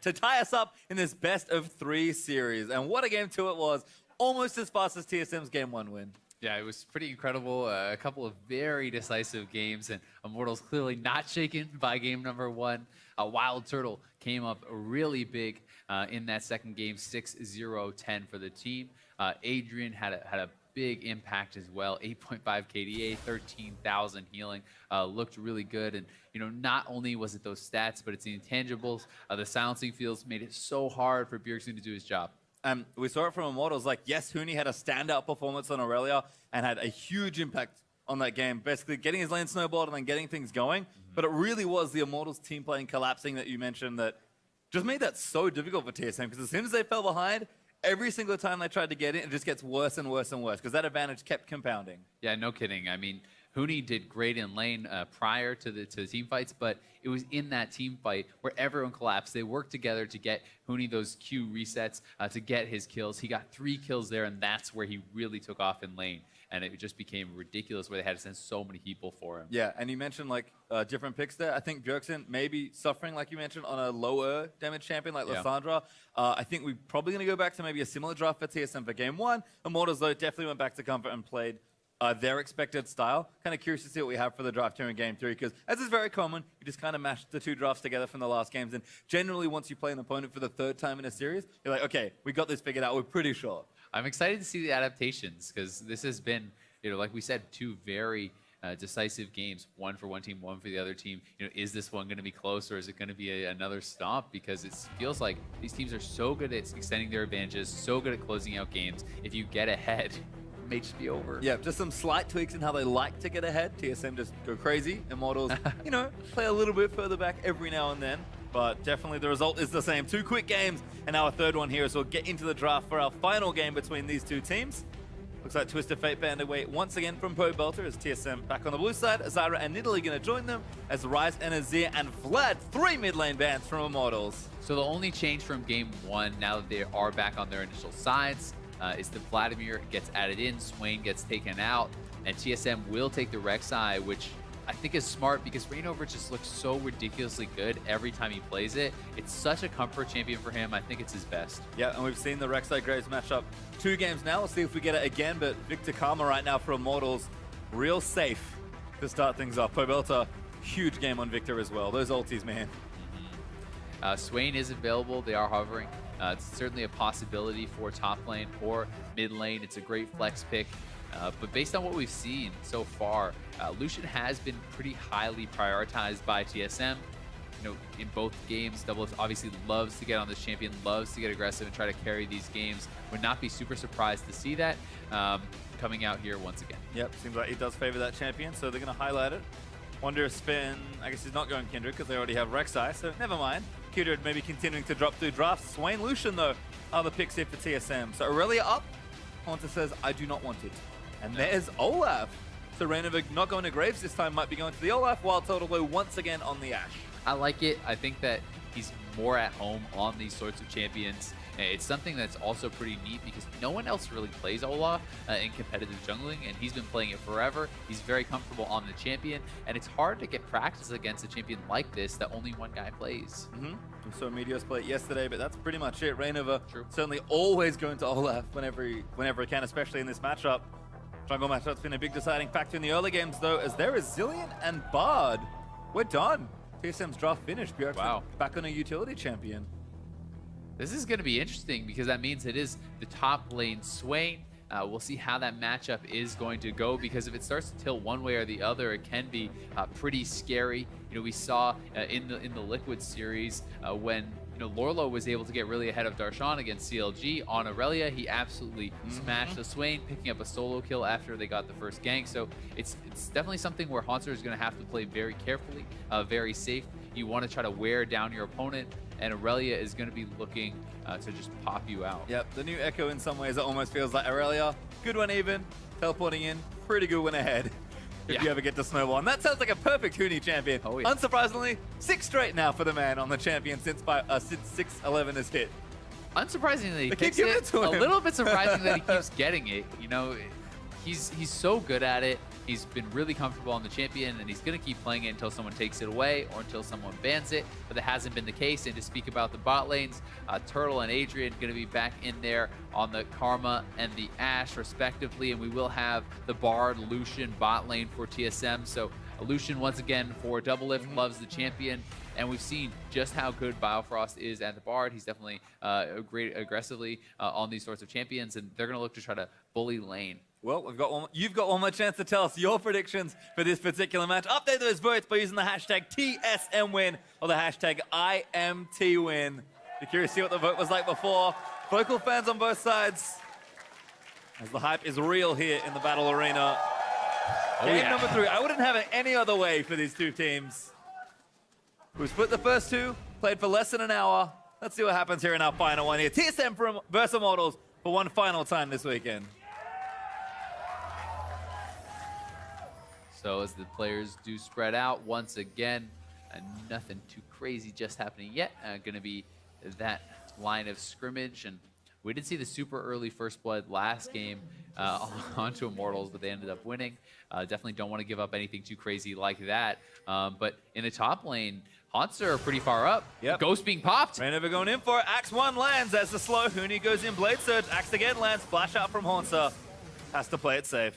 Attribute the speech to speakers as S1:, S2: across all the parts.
S1: to tie us up in this best of 3 series. And what a game 2 it was. Almost as fast as TSM's game 1 win.
S2: Yeah, it was pretty incredible. A couple of very decisive games, and Immortals clearly not shaken by game number 1. Wild Turtle came up really big in that second game, 6-0-10 for the team. Adrian had a big impact as well, 8.5 KDA, 13,000 healing, looked really good. And not only was it those stats, but it's the intangibles. The silencing fields made it so hard for Bjergsen to do his job.
S1: We saw it from Immortals. Like, yes, Huni had a standout performance on Aurelia and had a huge impact on that game, basically getting his lane snowballed and then getting things going. But it really was the Immortals team playing collapsing that you mentioned that just made that so difficult for TSM, because as soon as they fell behind, every single time they tried to get it just gets worse and worse and worse, because that advantage kept compounding.
S2: Yeah, no kidding. I mean, Huni did great in lane prior to the team fights, but it was in that team fight where everyone collapsed. They worked together to get Huni those Q resets, to get his kills. He got 3 kills there, and that's where he really took off in lane. And it just became ridiculous where they had to send so many people for him.
S1: Yeah, and you mentioned like different picks there. I think Bjergsen maybe suffering, like you mentioned, on a lower damage champion like Lissandra. I think we're probably going to go back to maybe a similar draft for TSM for game 1. Immortals, though, definitely went back to Comfort and played their expected style. Kind of curious to see what we have for the draft here in game 3, because as is very common, you just kind of mash the 2 drafts together from the last games. And generally, once you play an opponent for the 3rd time in a series, you're like, okay, we got this figured out. We're pretty sure.
S2: I'm excited to see the adaptations, because this has been, like we said, 2 very decisive games, one for one team, one for the other team. Is this one going to be close, or is it going to be another stomp? Because it feels like these teams are so good at extending their advantages, so good at closing out games. If you get ahead, it may just be over.
S1: Yeah, just some slight tweaks in how they like to get ahead. TSM just go crazy. Immortals, play a little bit further back every now and then. But definitely the result is the same. 2 quick games, and now a 3rd one here. So we'll get into the draft for our final game between these 2 teams. Looks like Twisted Fate banned away once again from Pobelter as TSM back on the blue side. Zyra and Nidalee going to join them as Rise and Azir and Vlad, 3 mid lane bans from Immortals.
S2: So the only change from game 1, now that they are back on their initial sides, is that Vladimir gets added in, Swain gets taken out, and TSM will take the Rek'Sai, which I think is smart because Reignover just looks so ridiculously good every time he plays it. It's such a comfort champion for him. I think it's his best.
S1: Yeah, and we've seen the Rek'Sai Graves matchup 2 games now. We'll see if we get it again, but Victor Karma right now for Immortals, real safe to start things off. Pobelter, huge game on Victor as well. Those ultis, man.
S2: Swain is available. They are hovering. It's certainly a possibility for top lane or mid lane. It's a great flex pick. But based on what we've seen so far, Lucian has been pretty highly prioritized by TSM. In both games, Double obviously loves to get on this champion, loves to get aggressive and try to carry these games. Would not be super surprised to see that coming out here once again.
S1: Yep, seems like he does favor that champion, so they're going to highlight it. Wonder if Spin, I guess he's not going Kindred because they already have Rek'Sai, so never mind. Kindred maybe continuing to drop through drafts. Swain, Lucian, though, are the picks here for TSM. So Aurelia up. Haunter says, I do not want it. And there's Olaf. So Reignover not going to Graves this time, might be going to the Olaf, while Total Blue once again on the Ashe.
S2: I like it. I think that he's more at home on these sorts of champions. It's something that's also pretty neat because no one else really plays Olaf in competitive jungling, and he's been playing it forever. He's very comfortable on the champion, and it's hard to get practice against a champion like this that only one guy plays.
S1: We saw Meteos play it yesterday, but that's pretty much it. Reignover certainly always going to Olaf whenever he can, especially in this matchup. Jungle matchup's been a big deciding factor in the early games, though, as they're Resilient and Bard. We're done. TSM's draft finished. Bjergsen back on a utility champion.
S2: This is going to be interesting because that means it is the top lane Swain. We'll see how that matchup is going to go, because if it starts to tilt one way or the other, it can be pretty scary. We saw in the Liquid series when Lorlo was able to get really ahead of Darshan against CLG on Aurelia. He absolutely smashed the Swain, picking up a solo kill after they got the first gank. So it's definitely something where Haunter is going to have to play very carefully, very safe. You want to try to wear down your opponent, and Aurelia is going to be looking to just pop you out.
S1: Yep, the new Echo in some ways, it almost feels like Aurelia. Good one even, teleporting in, pretty good one ahead. If you ever get to snowball. And that sounds like a perfect Huni champion.
S2: Oh, yeah.
S1: Unsurprisingly, 6 straight now for the man on the champion since 6-11 is hit.
S2: Unsurprisingly, he
S1: keep
S2: picks
S1: giving
S2: it.
S1: it to him.
S2: A little bit surprising that he keeps getting it. He's so good at it. He's been really comfortable on the champion, and he's going to keep playing it until someone takes it away or until someone bans it, but that hasn't been the case. And to speak about the bot lanes, Turtle and Adrian going to be back in there on the Karma and the Ashe, respectively, and we will have the Bard Lucian bot lane for TSM. So Lucian, once again, for Double Lift, loves the champion, and we've seen just how good Biofrost is at the Bard. He's definitely great aggressively on these sorts of champions, and they're going to look to try to bully lane.
S1: Well, you've got one more chance to tell us your predictions for this particular match. Update those votes by using the hashtag TSMWin or the hashtag IMTWin. Be curious to see what the vote was like before. Vocal fans on both sides, as the hype is real here in the battle arena. Game number 3. I wouldn't have it any other way for these two teams. We split the first two, played for less than an hour. Let's see what happens here in our final one here. TSM versus Immortals for one final time this weekend.
S2: So as the players do spread out once again, nothing too crazy just happening yet. Going to be that line of scrimmage, and we did see the super early first blood last game onto Immortals, but they ended up winning. Definitely don't want to give up anything too crazy like that. But in the top lane, Haunts are pretty far up.
S1: Yep.
S2: Ghost being popped.
S1: Rainover going in for it. Axe 1 lands as the slow. Huni goes in Blade Surge. Axe again lands. Flash out from Haunter. Has to play it safe.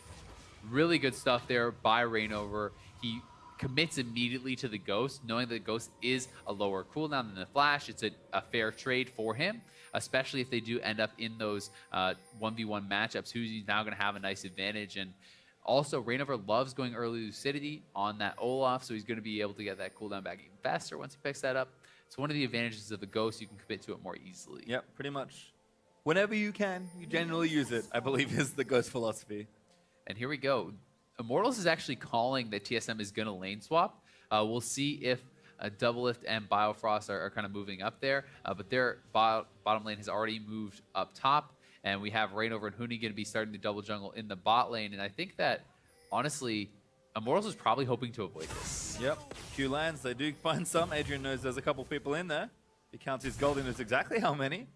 S2: Really good stuff there by Rainover. He commits immediately to the Ghost, knowing that the Ghost is a lower cooldown than the Flash. It's a fair trade for him, especially if they do end up in those 1v1 matchups. Who's now going to have a nice advantage. And also, Rainover loves going early Lucidity on that Olaf, so he's going to be able to get that cooldown back even faster once he picks that up. It's one of the advantages of the Ghost. You can commit to it more easily.
S1: Yep, pretty much. Whenever you can, you generally use it, I believe is the Ghost philosophy.
S2: And here we go. Immortals is actually calling that TSM is going to lane swap. We'll see if Double Lift and Biofrost are kind of moving up there, but their bottom lane has already moved up top, and we have Rainover and Huni going to be starting the double jungle in the bot lane, and I think that, honestly, Immortals is probably hoping to avoid this.
S1: Yep, Q lands, they do find some. Adrian knows there's a couple people in there. He counts his gold, he knows exactly how many,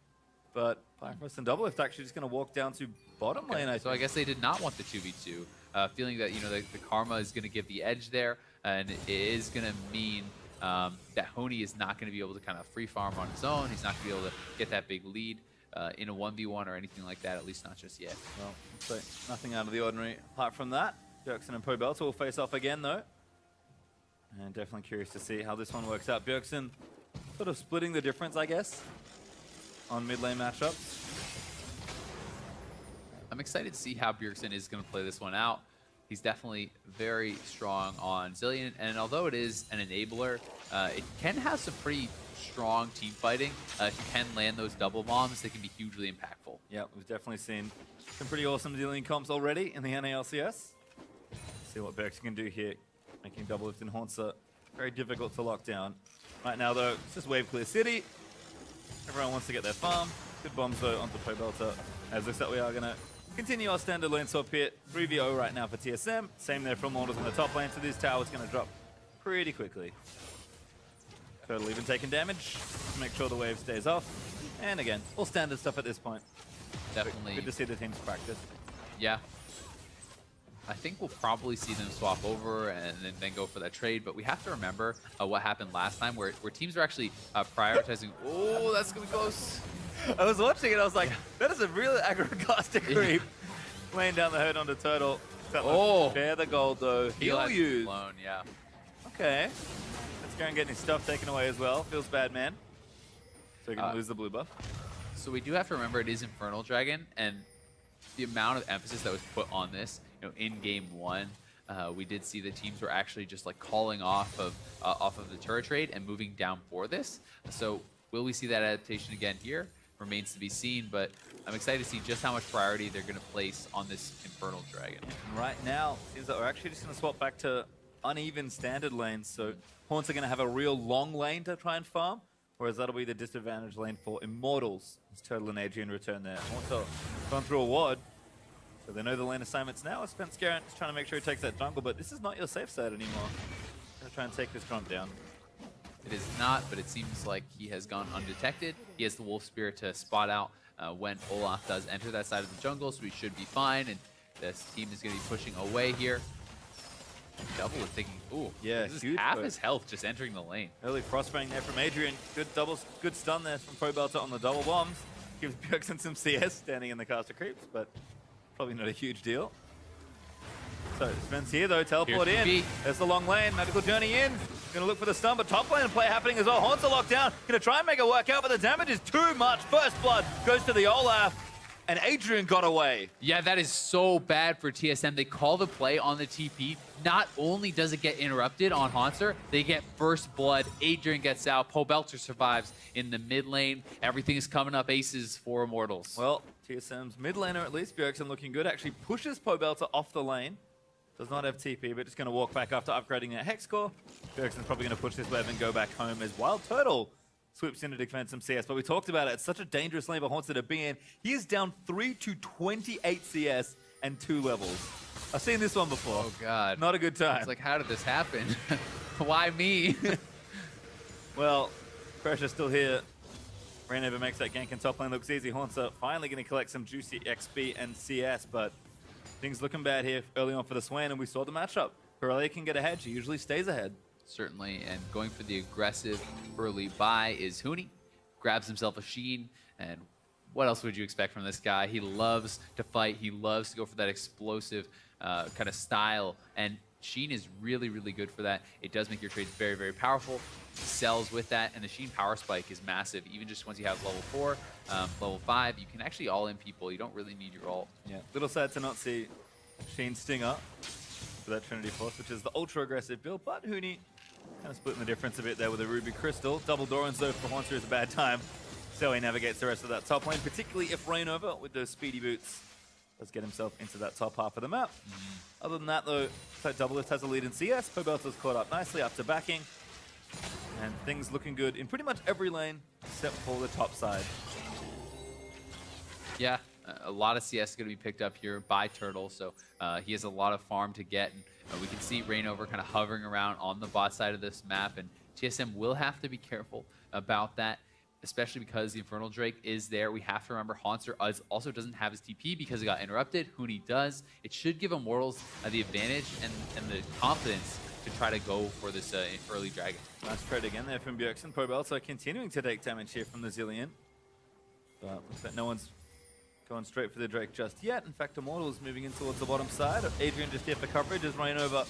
S1: but Biofrost and Double Lift actually just going to walk down to bottom lane.
S2: So I guess they did not want the 2v2, feeling that the Karma is going to give the edge there, and it is going to mean that Huni is not going to be able to kind of free farm on his own. He's not going to be able to get that big lead in a 1v1 or anything like that, at least not just yet.
S1: Well, so nothing out of the ordinary apart from that. Bjergsen and Pobelta will face off again though. And definitely curious to see how this one works out. Bjergsen sort of splitting the difference, I guess, on mid lane matchups.
S2: I'm excited to see how Bjergsen is going to play this one out. He's definitely very strong on Zilean, and although it is an enabler, it can have some pretty strong team fighting. If you can land those double bombs, they can be hugely impactful.
S1: Yeah, we've definitely seen some pretty awesome Zilean comps already in the NALCS. See what Bjergsen can do here, making Double Lift and Haunter very difficult to lock down. Right now though, it's just wave clear city. Everyone wants to get their farm. Good bombs though onto Pobelta. As looks like we are going to continue our standard lane swap here. 3v0 right now for TSM. Same there for Immortals in the top lane. So this tower's going to drop pretty quickly. Turtle even taking damage to make sure the wave stays off. And again, all standard stuff at this point.
S2: Definitely.
S1: Good to see the teams practice.
S2: Yeah. I think we'll probably see them swap over and then go for that trade, but we have to remember what happened last time where teams are actually prioritizing. Oh, that's going to be close.
S1: I was watching it, I was like, that is a really aggro-castic creep. Laying down the herd onto Turtle. Bear the gold though. Heal use.
S2: Blown, yeah.
S1: Okay. Let's go and get his stuff taken away as well. Feels bad, man. So he can lose the blue buff.
S2: So we do have to remember it is Infernal Dragon, and the amount of emphasis that was put on this, in game one, we did see the teams were actually just like calling off of the turret trade and moving down for this. So will we see that adaptation again here? Remains to be seen, but I'm excited to see just how much priority they're going to place on this Infernal Dragon.
S1: And right now, it seems that we're actually just going to swap back to uneven standard lanes. So Haunts are going to have a real long lane to try and farm, whereas that'll be the disadvantage lane for Immortals. It's Turtle and Adrian return there. Haunts gone through a ward, so they know the lane assignments now. Spence Garrett is trying to make sure he takes that jungle, but this is not your safe side anymore. Going to try and take this grunt down.
S2: It is not, but it seems like he has gone undetected. He has the Wolf Spirit to spot out when Olaf does enter that side of the jungle, so he should be fine, and this team is going to be pushing away here. Double is taking, ooh,
S1: Yeah,
S2: this is
S1: huge
S2: half
S1: burst.
S2: his health just entering the lane.
S1: Early frostbang there from Adrian. Good stun there from ProBelter on the double bombs. Gives Bjergsen some CS standing in the caster creeps, but probably not a huge deal. So Sven's here though, teleport
S2: Here's
S1: in.
S2: TP.
S1: There's the long lane, magical journey in. Gonna look for the stun, but top lane play happening as well. Haunts are locked down. Gonna try and make it work out, but the damage is too much. First blood goes to the Olaf, and Adrian got away.
S2: Yeah, that is so bad for TSM. They call the play on the TP. Not only does it get interrupted on Haunter, they get first blood. Adrian gets out. ProBelter survives in the mid lane. Everything is coming up aces for Immortals.
S1: Well, TSM's mid laner at least, Bjergsen looking good. Actually pushes ProBelter off the lane. Does not have TP, but just going to walk back after upgrading that Hex core. Bjergsen's probably going to push this wave and go back home as Wild Turtle swoops in to defend some CS. But we talked about it. It's such a dangerous lane for Haunter to be in. He is down 3 to 28 CS and 2 levels. I've seen this one before.
S2: Oh, God.
S1: Not a good time.
S2: It's like, how did this happen? Why me?
S1: Well, pressure's still here. Rainover makes that gank in top lane. Looks easy. Haunter finally going to collect some juicy XP and CS, but things looking bad here early on for the Swain, and we saw the matchup. Corellia can get ahead. She usually stays ahead.
S2: Certainly, and going for the aggressive early buy is Huni. Grabs himself a Sheen, and what else would you expect from this guy? He loves to fight. He loves to go for that explosive kind of style, and Sheen is really, really good for that. It does make your trades very, very powerful. Sells with that, and the Sheen power spike is massive. Even just once you have level 4, level 5, you can actually all-in people. You don't really need your ult.
S1: Yeah, little sad to not see Sheen Stinger for that Trinity Force, which is the ultra-aggressive build, but Huni kind of splitting the difference a bit there with a Ruby Crystal. Double Dorans, though, for Haunter is a bad time. So he navigates the rest of that top lane, particularly if Rainover, with those speedy boots, does get himself into that top half of the map. Other than that, though, like Double Lift has a lead in CS. ProBelter's caught up nicely after backing. And things looking good in pretty much every lane except for the top side.
S2: Yeah, a lot of CS is going to be picked up here by Turtle, so he has a lot of farm to get. And we can see Rainover kind of hovering around on the bot side of this map, and TSM will have to be careful about that, especially because the Infernal Drake is there. We have to remember Haunter also doesn't have his TP because it got interrupted. Huni does. It should give Immortals the advantage and the confidence to try to go for this early dragon.
S1: Nice trade again there from Bjergsen. ProBelter continuing to take damage here from the Zillion. But looks like no one's going straight for the Drake just yet. In fact, Immortals moving in towards the bottom side. Adrian just here for coverage as Rainover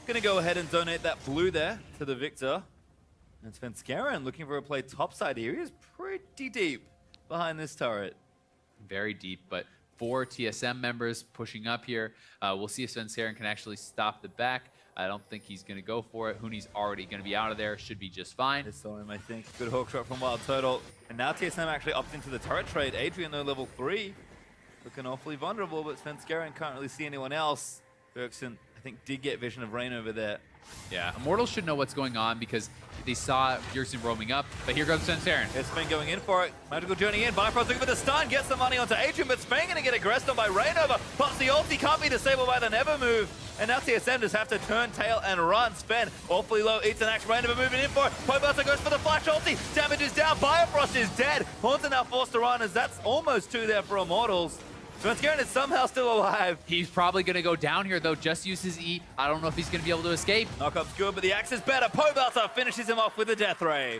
S1: going to go ahead and donate that blue there to the Victor. And Svenskeren looking for a play topside here. He is pretty deep behind this turret.
S2: Very deep, but 4 TSM members pushing up here. We'll see if Svenskeren can actually stop the back. I don't think he's going to go for it. Huni's already going to be out of there. Should be just fine.
S1: This saw him, I think. Good hook shot from Wild Turtle. And now TSM actually opts into the turret trade. Adrian, though, level 3. Looking awfully vulnerable, but Svenskeren can't really see anyone else. Bjergsen, I think, did get vision of Rain over there.
S2: Yeah, Immortals should know what's going on because they saw Bjergsen roaming up, but here comes Svenskeren.
S1: It's Sven going in for it. Magical journey in. Bifrost looking for the stun. Gets the money onto Adrian, but Sven going to get aggressed on by Rainover. Pops the ulti. Can't be disabled by the Never move. And now TSM just have to turn tail and run. Sven awfully low. Eats an axe. Rainover moving in for it. ProBelter goes for the flash ulti. Damage is down. Bifrost is dead. Haunter now forced to run as that's almost 2 there for Immortals. Svenskeren is somehow still alive.
S2: He's probably going to go down here, though. Just use his E. I don't know if he's going to be able to escape.
S1: Knockup's good, but the axe is better. ProBelter finishes him off with the Death Ray.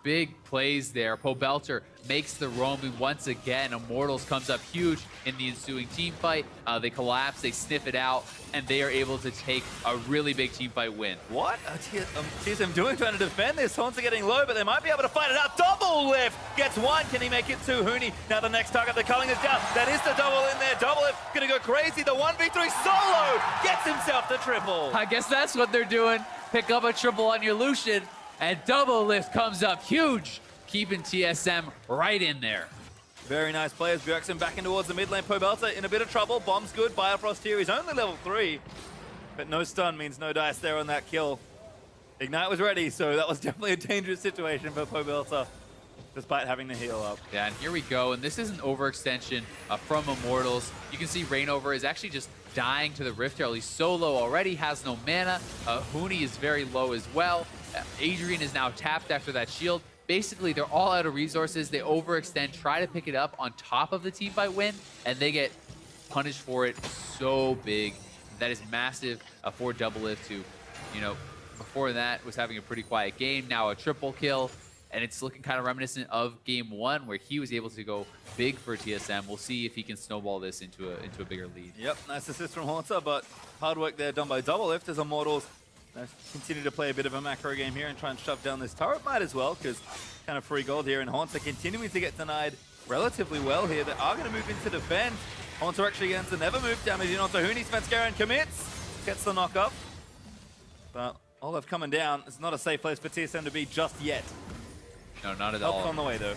S2: Big plays there. ProBelter makes the roaming once again. Immortals comes up huge in the ensuing team fight. They collapse, they sniff it out, and they are able to take a really big team fight win.
S1: What are TSM doing trying to defend this? Haunts are getting low, but they might be able to fight it out. Double lift gets 1. Can he make it 2? Huni. Now the next target, the culling is down. That is the double in there. Double lift gonna go crazy. The 1v3 solo gets himself the triple.
S2: I guess that's what they're doing. Pick up a triple on your Lucian, and double lift comes up huge, keeping TSM right in there.
S1: Very nice players. Bjergsen back in towards the mid lane. ProBelter in a bit of trouble. Bomb's good. Bifrost here. He's only level 3. But no stun means no dice there on that kill. Ignite was ready, so that was definitely a dangerous situation for ProBelter, despite having to heal up.
S2: Yeah, and here we go. And this is an overextension from Immortals. You can see Rainover is actually just dying to the Rift Herald. He's so low already, has no mana. Huni is very low as well. Adrian is now tapped after that shield. Basically, they're all out of resources. They overextend, try to pick it up on top of the teamfight win, and they get punished for it so big. That is massive for Doublelift, who, you know, before that was having a pretty quiet game, now a triple kill. And it's looking kind of reminiscent of game 1 where he was able to go big for TSM. We'll see if he can snowball this into a bigger lead.
S1: Yep, nice assist from Haunter, but hard work there done by Doublelift as Immortals continue to play a bit of a macro game here and try and shove down this turret. Might as well, because kind of free gold here. And Haunter continuing to get denied relatively well here. They are going to move into defend. Haunter actually gets the never move, damaging onto Huni. Svenskeren commits, gets the knock up. But Olive coming down. It's not a safe place for TSM to be just yet.
S2: No, not at
S1: Help
S2: all.
S1: on the way, though.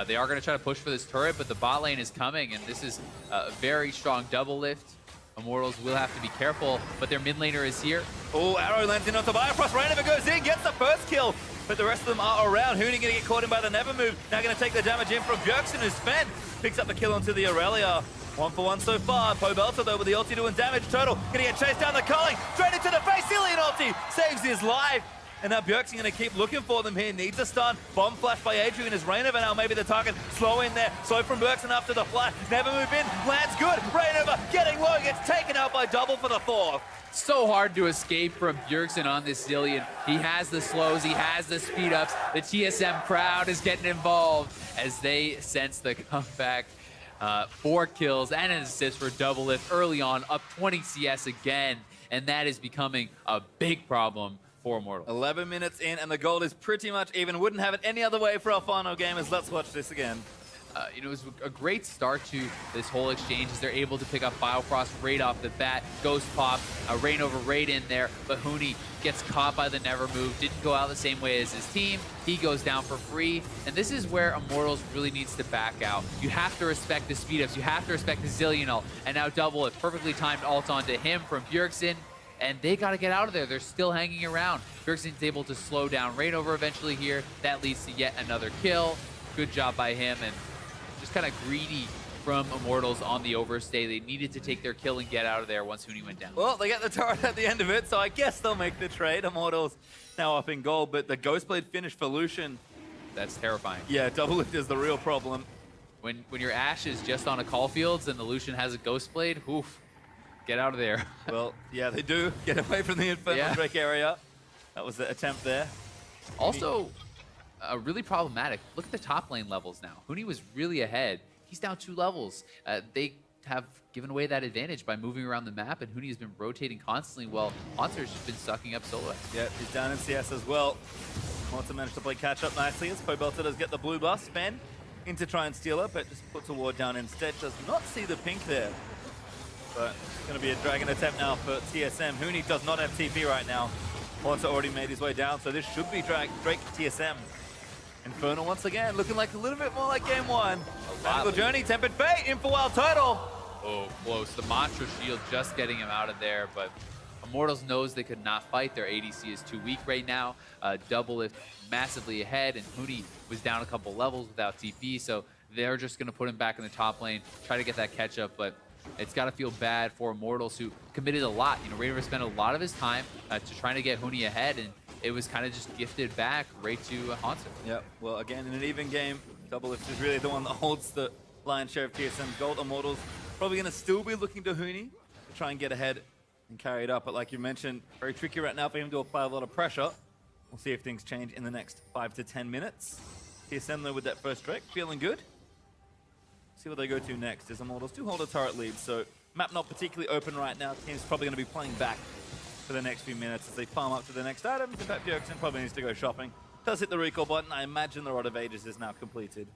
S2: They are going to try to push for this turret, but the bot lane is coming, and this is a very strong Doublelift. Immortals will have to be careful, but their mid laner is here.
S1: Oh, arrow lands in onto Bifrost. Rainover goes in, gets the first kill, but the rest of them are around. Huni going to get caught in by the never move. Now going to take the damage in from Bjergsen, who's spent. Picks up the kill onto the Aurelia. 1 for 1 so far. Pobelter, though, with the ulti doing damage. Turtle going to get chased down the culling. Straight into the face. Illian ulti saves his life. And now Bjergsen going to keep looking for them here. Needs a stun. Bomb flash by Adrian as Rainover now maybe the target. Slow in there. Slow from Bjergsen after the flash. Never move in. Lands good. Rainover getting low. Gets taken out by Double for the 4th.
S2: So hard to escape from Bjergsen on this Zillion. He has the slows, he has the speed ups. The TSM crowd is getting involved as they sense the comeback. 4 kills and an assist for Doublelift early on, up 20 CS again. And that is becoming a big problem for Immortals.
S1: 11 minutes in, and the gold is pretty much even. Wouldn't have it any other way for our final gamers. Let's watch this again.
S2: You know, it was a great start to this whole exchange as they're able to pick up Biofrost right off the bat. Ghost pop, Rainover right in there, but Huni gets caught by the never move. Didn't go out the same way as his team. He goes down for free, and this is where Immortals really needs to back out. You have to respect the speed ups. You have to respect the Zillion ult, and now double it. Perfectly timed ult onto him from Bjergsen. And they got to get out of there. They're still hanging around. Bjergsen's able to slow down Rainover eventually here. That leads to yet another kill. Good job by him, and just kind of greedy from Immortals on the overstay. They needed to take their kill and get out of there once Huni went down.
S1: Well, they get the turret at the end of it, so I guess they'll make the trade. Immortals now up in gold, but the Ghostblade finish for Lucian.
S2: That's terrifying.
S1: Yeah, Doublelift is the real problem.
S2: When your Ashe is just on a call fields and the Lucian has a Ghostblade, oof. Get out of there.
S1: Well, yeah, they do. Get away from the Infernal Drake area. That was the attempt there.
S2: Also, really problematic. Look at the top lane levels now. Huni was really ahead. He's down 2 levels. They have given away that advantage by moving around the map, and Huni has been rotating constantly while Haunter's just been sucking up solo.
S1: Yeah, he's down in CS as well. Haunter managed to play catch up nicely as Pobelter does get the blue buff. Spen in to try and steal it, but just puts a ward down instead. Does not see the pink there. But it's going to be a dragon attempt now for TSM. Huni does not have TP right now. Haunter already made his way down, so this should be Drake TSM. Infernal once again, looking like a little bit more like game 1. Magical Journey, Tempered Fate, in for Wild Turtle.
S2: Oh, close. The Mantra Shield just getting him out of there, but Immortals knows they could not fight. Their ADC is too weak right now. Doublelift massively ahead, and Huni was down a couple levels without TP, so they're just going to put him back in the top lane, try to get that catch up, but it's got to feel bad for Immortals, who committed a lot. You know, Rainover spent a lot of his time to trying to get Huni ahead, and it was kind of just gifted back right to Haunter.
S1: Yep, well, again, in an even game, Doublelift is really the one that holds the lion's share of TSM's gold. Immortals probably going to still be looking to Huni to try and get ahead and carry it up, but like you mentioned, very tricky right now for him to apply a lot of pressure. We'll see if things change in the next 5 to 10 minutes. TSM, though, with that first Drake, feeling good. See what they go to next, as Immortals do hold a turret lead, so map not particularly open right now. Team's probably going to be playing back for the next few minutes as they farm up to the next items. In fact, Bjergsen probably needs to go shopping. Does hit the recall button. I imagine the Rod of Ages is now completed.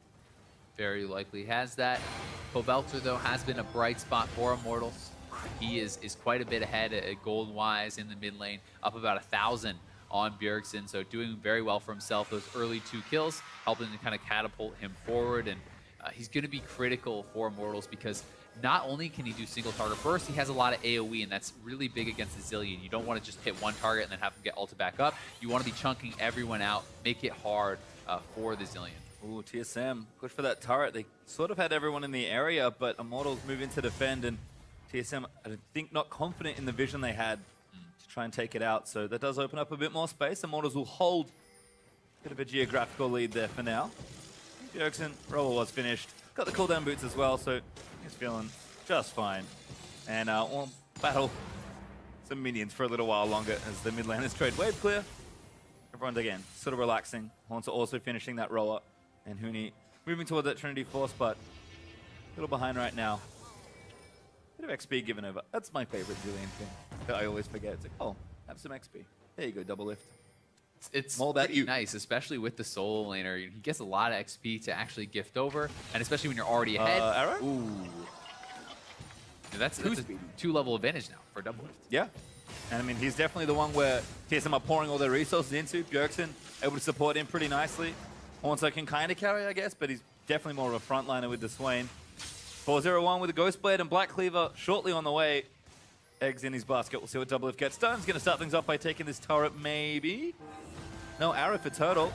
S2: Very likely has that. Pobelter, though, has been a bright spot for Immortals. He is quite a bit ahead gold-wise in the mid lane, up about 1,000 on Bjergsen, so doing very well for himself. Those early 2 kills helping to kind of catapult him forward, and he's going to be critical for Immortals because not only can he do single target burst, he has a lot of AoE, and that's really big against the Zillion. You don't want to just hit one target and then have him get ulted back up. You want to be chunking everyone out, make it hard for the Zillion.
S1: Ooh, TSM, push for that turret. They sort of had everyone in the area, but Immortals move in to defend, and TSM, I think, not confident in the vision they had to try and take it out. So that does open up a bit more space. Immortals will hold a bit of a geographical lead there for now. Bjergsen, roll was finished. Got the cooldown boots as well, so he's feeling just fine. And battle some minions for a little while longer as the mid laners trade wave clear. Everyone's again sort of relaxing. Haunter also finishing that roll-up. And Huni moving towards that Trinity Force, but a little behind right now. Bit of XP given over. That's my favorite Julian thing that I always forget. It's like, oh, have some XP. There you go, double lift.
S2: It's
S1: more about
S2: pretty
S1: you.
S2: Nice, especially with the solo laner. He gets a lot of XP to actually gift over, and especially when you're already ahead.
S1: Arrow?
S2: Ooh. That's a 2-level advantage now for double lift.
S1: Yeah. And I mean, he's definitely the one where TSM are pouring all their resources into. Bjergsen able to support him pretty nicely. Haunter can kind of carry, I guess, but he's definitely more of a frontliner with the Swain. 4-0-1 with a Ghost Blade and Black Cleaver shortly on the way. Eggs in his basket. We'll see what Double Lift gets done. He's going to start things off by taking this turret, maybe. No arrow for Turtle,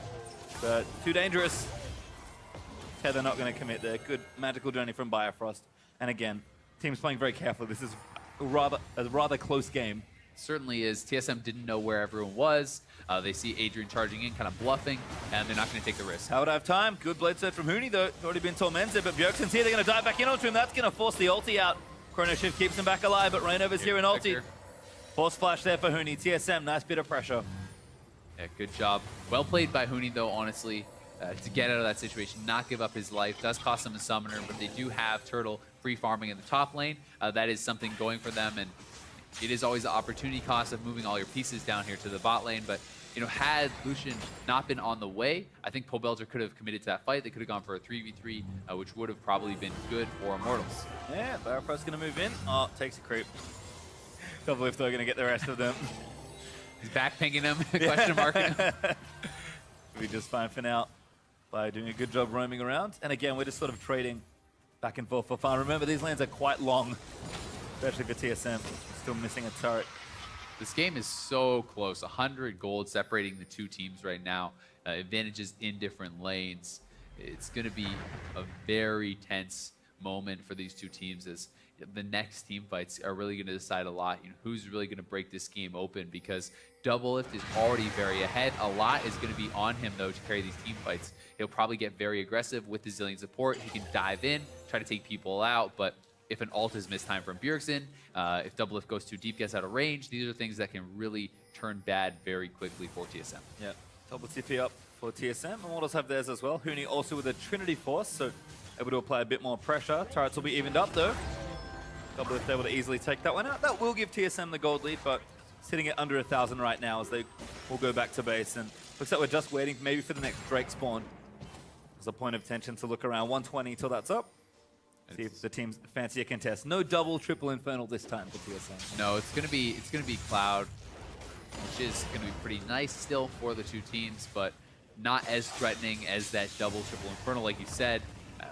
S1: but too dangerous. Tether not going to commit there. Good magical journey from Bifrost. And again, team's playing very carefully. This is a rather close game.
S2: Certainly is. TSM didn't know where everyone was. They see Adrian charging in, kind of bluffing, and they're not going to take the risk.
S1: How would I have time? Good blade search from Huni, though. Already been tormented, but Bjergsen's here. They're going to dive back in onto him. That's going to force the ulti out. Chrono Shift keeps him back alive, but Rainover's here in ulti. Force flash there for Huni. TSM, nice bit of pressure.
S2: Yeah, good job. Well played by Huni, though, honestly, to get out of that situation, not give up his life. Does cost them a summoner, but they do have Turtle free farming in the top lane. That is something going for them, and it is always the opportunity cost of moving all your pieces down here to the bot lane, but you know, had Lucian not been on the way, I think Pobelter could have committed to that fight. They could have gone for a 3v3, which would have probably been good for Immortals.
S1: Yeah, Barrowfrost's going to move in. Oh, takes a creep. Double if they're going to get the rest of them.
S2: He's backpinging him, question marking him.
S1: We just fine for now by doing a good job roaming around. And again, we're just sort of trading back and forth for fun. Remember, these lanes are quite long, especially for TSM. Still missing a turret.
S2: This game is so close. 100 gold separating the two teams right now. Advantages in different lanes. It's going to be a very tense moment for these two teams as the next team fights are really going to decide a lot. You know, who's really going to break this game open, because Double Lift is already very ahead. A lot is going to be on him, though, to carry these team fights. He'll probably get very aggressive with the Zillion support. He can dive in, try to take people out, but if an ult is mistimed from Bjergsen, if Double Lift goes too deep, gets out of range, these are things that can really turn bad very quickly for TSM.
S1: Yeah, double TP up for TSM. Immortals have theirs as well. Huni also with a Trinity Force, so able to apply a bit more pressure. Turrets will be evened up though. Double Lift able to easily take that one out. That will give TSM the gold lead, but sitting at under 1,000 right now as they will go back to base. And looks like we're just waiting maybe for the next Drake spawn. There's a point of tension to look around. 120 till that's up. See if the teams fancy a contest. No double, triple Infernal this time for TSM.
S2: No, it's gonna be Cloud, which is gonna be pretty nice still for the two teams, but not as threatening as that double, triple Infernal, like you said.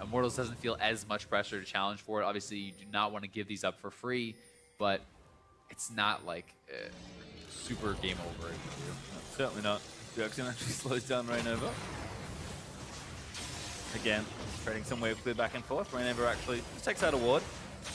S2: Immortals doesn't feel as much pressure to challenge for it. Obviously, you do not want to give these up for free, but it's not like super game over.
S1: No, certainly not. Bjergsen actually slows down Rainover. Again, trading some wave clear back and forth. Rainover actually just takes out a ward.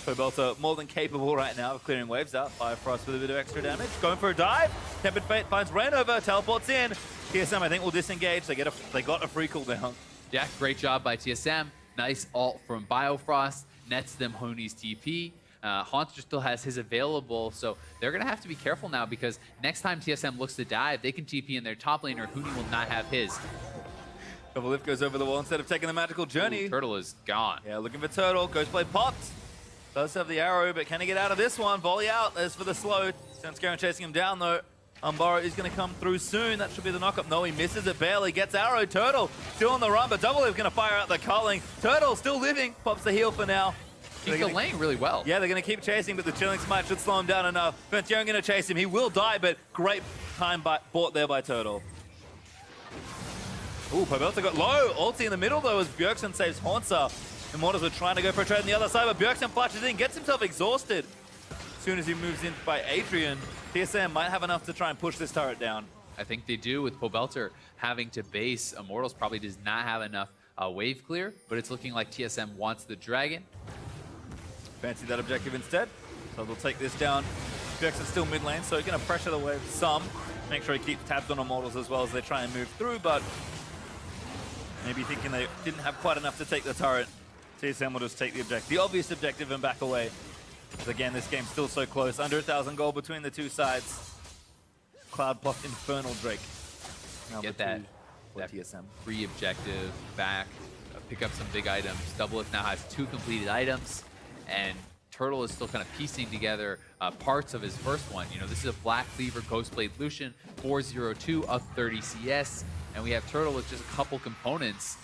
S1: Pobelter more than capable right now of clearing waves out. Bifrost with a bit of extra damage. Going for a dive. Tempered Fate finds Rainover, teleports in. TSM, I think, will disengage. They got a free cooldown.
S2: Yeah, great job by TSM. Nice ult from Biofrost. Nets them Honi's TP. Haunter still has his available, so they're going to have to be careful now, because next time TSM looks to dive, they can TP in their top lane, or Huni will not have his.
S1: Double Lift goes over the wall instead of taking the magical journey.
S2: Ooh, Turtle is gone.
S1: Yeah, looking for Turtle. Ghost Blade popped. Does have the arrow, but can he get out of this one? Volley out. There's for the slow. Senscaron chasing him down, though. Umbaro is going to come through soon. That should be the knockup. No, he misses it barely. Gets arrow. Turtle still on the run, but Double Lift going to fire out the culling. Turtle still living. Pops the heal for now.
S2: Keep the lane really well.
S1: Yeah, they're going to keep chasing, but the Chilling Smite should slow him down enough. Venturion going to chase him. He will die, but great time bought there by Turtle. Ooh, Pobelter got low. Ulti in the middle, though, as Bjergsen saves Haunter. Immortals were trying to go for a trade on the other side, but Bjergsen flashes in, gets himself exhausted. As soon as he moves in by Adrian, TSM might have enough to try and push this turret down.
S2: I think they do, with Pobelter having to base. Immortals probably does not have enough wave clear, but it's looking like TSM wants the dragon.
S1: Fancy that objective instead. So they'll take this down. Bjergsen's still mid lane, so he's going to pressure the wave some. Make sure he keeps tabs on Immortals as well as they try and move through, but maybe thinking they didn't have quite enough to take the turret. TSM will just take the objective, the obvious objective, and back away. Because again, this game's still so close. Under 1,000 gold between the two sides. Cloud plus Infernal Drake.
S2: Get that
S1: TSM.
S2: free objective back, pick up some big items. Doublelift now has 2 completed items, and Turtle is still kind of piecing together parts of his first one. You know, this is a Black Cleaver Ghostblade Lucian, 402 up 30 CS, and we have Turtle with just a couple components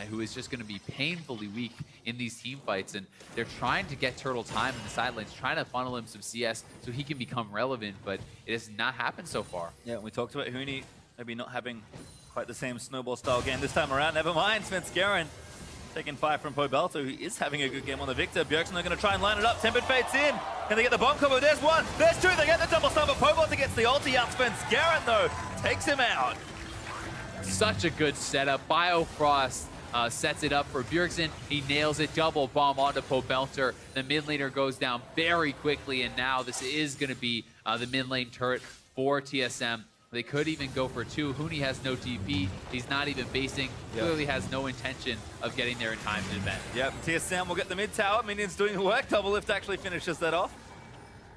S2: who is just going to be painfully weak in these team fights, and they're trying to get Turtle time in the sidelines, trying to funnel him some CS so he can become relevant, but it has not happened so far.
S1: Yeah, we talked about Huni maybe not having quite the same snowball style game this time around. Never mind, Svenskeren taking 5 from Pobelto, who is having a good game on the Victor. Bjergsen are going to try and line it up. Tempered Fate's in. Can they get the bomb combo? There's one. There's two. They get the double stun, but Pobelto gets the ulti out. Svenskeren, though, takes him out.
S2: Such a good setup. Biofrost sets it up for Bjergsen. He nails it. Double bomb onto Pobelter. The mid laner goes down very quickly, and now this is going to be the mid lane turret for TSM. They could even go for 2. Huni has no TP. He's not even basing. Clearly has no intention of getting there in time to defend.
S1: Yep, TSM will get the mid tower. Minions doing the work. Doublelift actually finishes that off.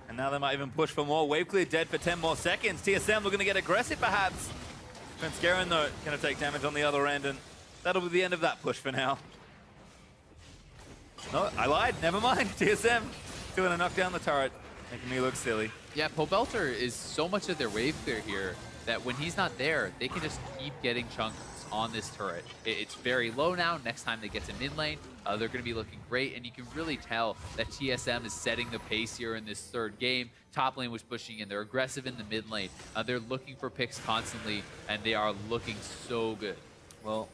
S1: And now they might even push for more. Wave clear dead for 10 more seconds. TSM looking to get aggressive perhaps. Svenskeren though, going to take damage on the other end, and that'll be the end of that push for now. No, I lied. Never mind. TSM going to knock down the turret, making me look silly.
S2: Yeah, Pobelter is so much of their wave clear here that when he's not there, they can just keep getting chunks on this turret. It's very low now. Next time they get to mid lane, they're going to be looking great, and you can really tell that TSM is setting the pace here in this third game. Top lane was pushing in. They're aggressive in the mid lane. They're looking for picks constantly, and they are looking so good.
S1: Well,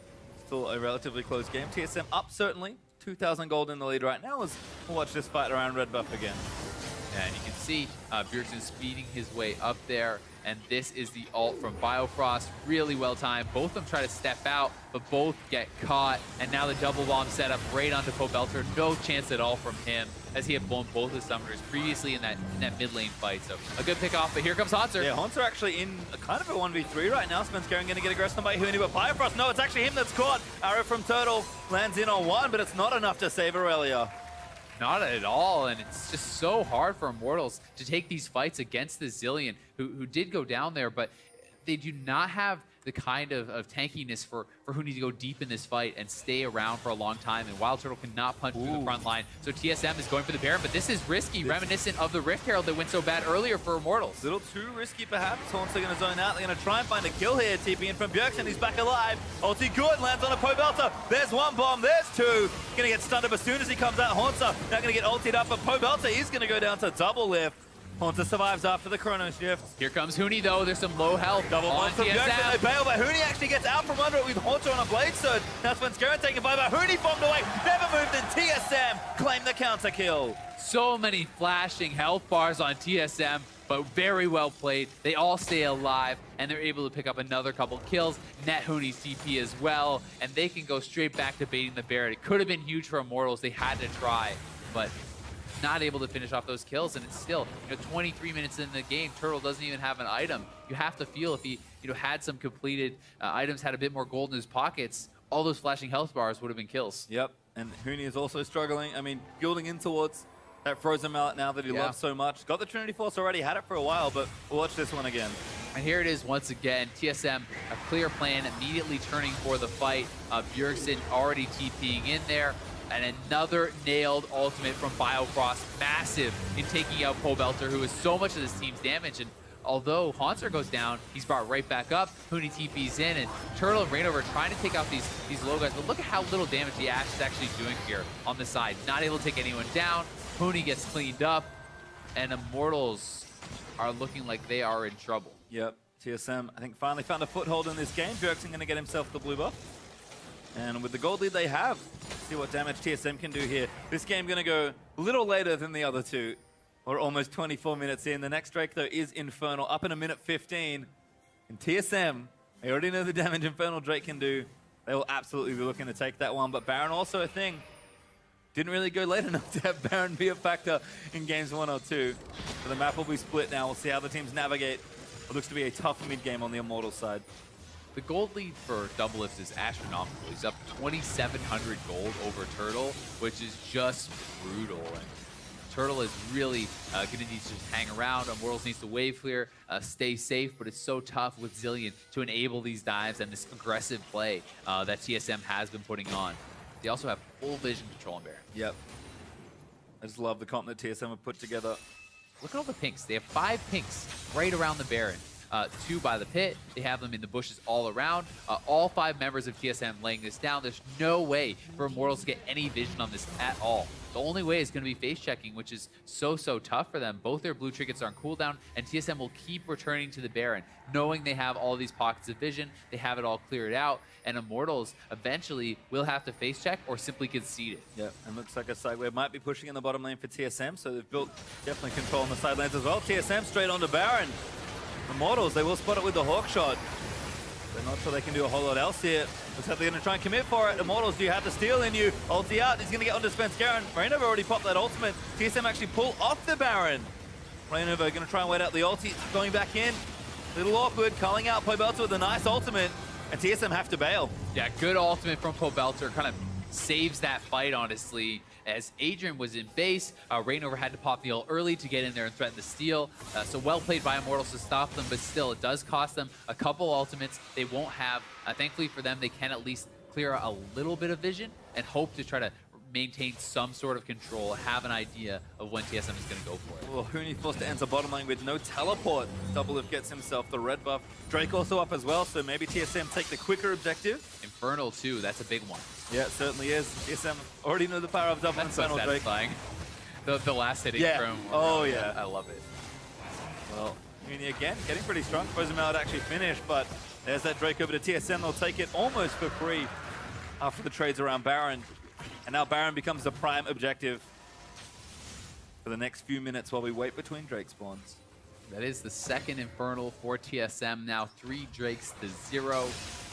S1: still a relatively close game. TSM up certainly. 2,000 gold in the lead right now as we'll watch this fight around red buff again.
S2: And you can see Bjergsen speeding his way up there. And this is the ult from Biofrost. Really well timed. Both of them try to step out, but both get caught. And now the double bomb set up right onto Pobelter. No chance at all from him, as he had blown both his summoners previously in that mid lane fight. So a good pick off, but here comes Haunter.
S1: Yeah, Haunter actually in a kind of a 1v3 right now. Svenskeren going to get aggressed by Huni, but Biofrost, no, it's actually him that's caught. Arrow from Turtle lands in on one, but it's not enough to save Aurelia.
S2: Not at all, and it's just so hard for Immortals to take these fights against the Zillion, who did go down there, but they do not have the kind of tankiness for who needs to go deep in this fight and stay around for a long time, and Wild Turtle cannot punch through the front line. So TSM is going for the Baron, but this is risky, reminiscent of the Rift Herald that went so bad earlier for Immortals.
S1: A little too risky perhaps. Haunter going to zone out. They're going to try and find a kill here. TP in from Bjergsen. He's back alive. Ulti good. Lands on a Pobelter. There's one bomb. There's two. Going to get stunned up as soon as he comes out. Haunter now going to get ultied up, but Pobelter is going to go down to double lift. Haunter survives after the Chrono Shift.
S2: Here comes Huni though, there's some low health
S1: Double
S2: on
S1: from Bjergsen. They bail, but Huni actually gets out from under it with Haunter on a Blade Surge. Now Svenskeren taken by, but Huni bombed away. Never moved, and TSM claim the counter kill.
S2: So many flashing health bars on TSM, but very well played. They all stay alive, and they're able to pick up another couple kills. Net Huni's TP as well, and they can go straight back to baiting the Baron. It could have been huge for Immortals. They had to try, but not able to finish off those kills, and it's still 23 minutes in the game. Turtle doesn't even have an item. You have to feel if he had some completed items, had a bit more gold in his pockets, all those flashing health bars would have been kills.
S1: Yep, and Huni is also struggling. I mean, building in towards that Frozen Mallet now that he loves so much. Got the Trinity Force already, had it for a while, but we'll watch this one again.
S2: And here it is once again. TSM, a clear plan, immediately turning for the fight. Bjergsen already TPing in there. And another nailed ultimate from Biofrost, massive in taking out Pobelter, who is so much of this team's damage. And although Haunter goes down, he's brought right back up. Huni TP's in, and Turtle and Rainover trying to take out these low guys. But look at how little damage the Ashe is actually doing here on the side. Not able to take anyone down. Huni gets cleaned up, and Immortals are looking like they are in trouble.
S1: Yep, TSM, I think, finally found a foothold in this game. Bjergsen going to get himself the blue buff. And with the gold lead they have, see what damage TSM can do here. This game going to go a little later than the other two. We're almost 24 minutes in. The next Drake, though, is Infernal, up in a minute 15. And TSM, they already know the damage Infernal Drake can do. They will absolutely be looking to take that one. But Baron also a thing. Didn't really go late enough to have Baron be a factor in games 1 or 2. So the map will be split now. We'll see how the teams navigate. It looks to be a tough mid-game on the Immortals side.
S2: The gold lead for Doublelift is astronomical. He's up 2,700 gold over Turtle, which is just brutal. And Turtle is really going to need to just hang around. Immortals needs to wave clear, stay safe, but it's so tough with Zillion to enable these dives and this aggressive play that TSM has been putting on. They also have full vision control on Baron.
S1: Yep. I just love the comp that TSM have put together.
S2: Look at all the pinks. They have 5 pinks right around the Baron. 2 by the pit. They have them in the bushes all around. All 5 members of TSM laying this down. There's no way for Immortals to get any vision on this at all. The only way is going to be face checking, which is so tough for them. Both their blue trinkets are on cooldown, and TSM will keep returning to the Baron, knowing they have all these pockets of vision. They have it all cleared out, and Immortals eventually will have to face check or simply concede it.
S1: Yep, and looks like a sideway might be pushing in the bottom lane for TSM, so they've built definitely control on the side lanes as well. TSM straight onto Baron. Immortals, they will spot it with the Hawk shot. They're not sure they can do a whole lot else here. Looks like they're going to try and commit for it. Immortals, do you have the steal in you? Ulti out, he's going to get onto Spenskeren. Rainover already popped that ultimate. TSM actually pull off the Baron. Rainover going to try and wait out the ulti, going back in. Little awkward, calling out Pobelter with a nice ultimate, and TSM have to bail.
S2: Yeah, good ultimate from Pobelter, kind of saves that fight, honestly. As Adrian was in base, Rainover had to pop the ult early to get in there and threaten the steal. So well played by Immortals to stop them, but still, it does cost them a couple ultimates they won't have. Thankfully for them, they can at least clear a little bit of vision and hope to try to maintain some sort of control, have an idea of when TSM is going to go for it.
S1: Well, Huni forced to enter bottom lane with no teleport. Doublelift gets himself the red buff. Drake also up as well, so maybe TSM take the quicker objective.
S2: Infernal too, that's a big one.
S1: Yeah, it certainly is. TSM already know the power of double
S2: That's
S1: Infernal
S2: so
S1: Drake.
S2: satisfying. The last hitting from...
S1: Oh, yeah.
S2: I love it.
S1: Well, Huni again, getting pretty strong. Suppose him out actually finished, but there's that Drake over to TSM. They'll take it almost for free after the trades around Baron. And now Baron becomes the prime objective for the next few minutes while we wait between Drake spawns.
S2: That is the second Infernal for TSM. Now 3 Drakes to 0.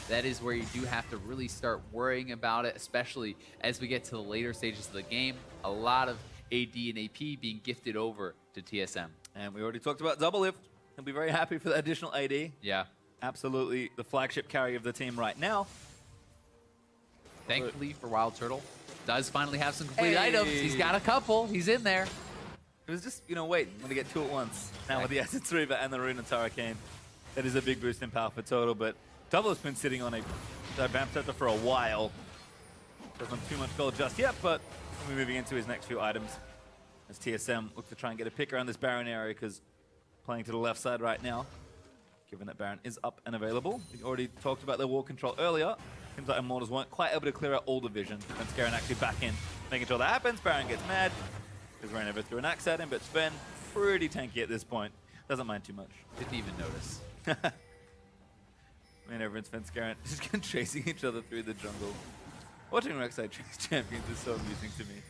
S2: That is where you do have to really start worrying about it, especially as we get to the later stages of the game. A lot of AD and AP being gifted over to TSM.
S1: And we already talked about Doublelift. He'll be very happy for that additional AD.
S2: Yeah.
S1: Absolutely the flagship carry of the team right now.
S2: Thankfully for Wild Turtle, does finally have some complete items. He's got a couple. He's in there.
S1: It was just, waiting. I'm going to get 2 at once. Now with the Essence Reaver and the Rune and Hurricane, that is a big boost in power for Total, but Doublelift's been sitting on a Vamp Scepter for a while. Doesn't have too much gold just yet, but we're moving into his next few items as TSM look to try and get a pick around this Baron area, because playing to the left side right now, given that Baron is up and available. We already talked about the wall control earlier. Seems like Immortals weren't quite able to clear out all the vision. And Scarin actually back in, making sure that happens. Baron gets mad, because Rainover threw an axe at him, but Sven, pretty tanky at this point. Doesn't mind too much.
S2: Didn't even notice.
S1: Rainover and Sven Scarin just chasing each other through the jungle. Watching Rek'Sai chase champions is so amusing to me.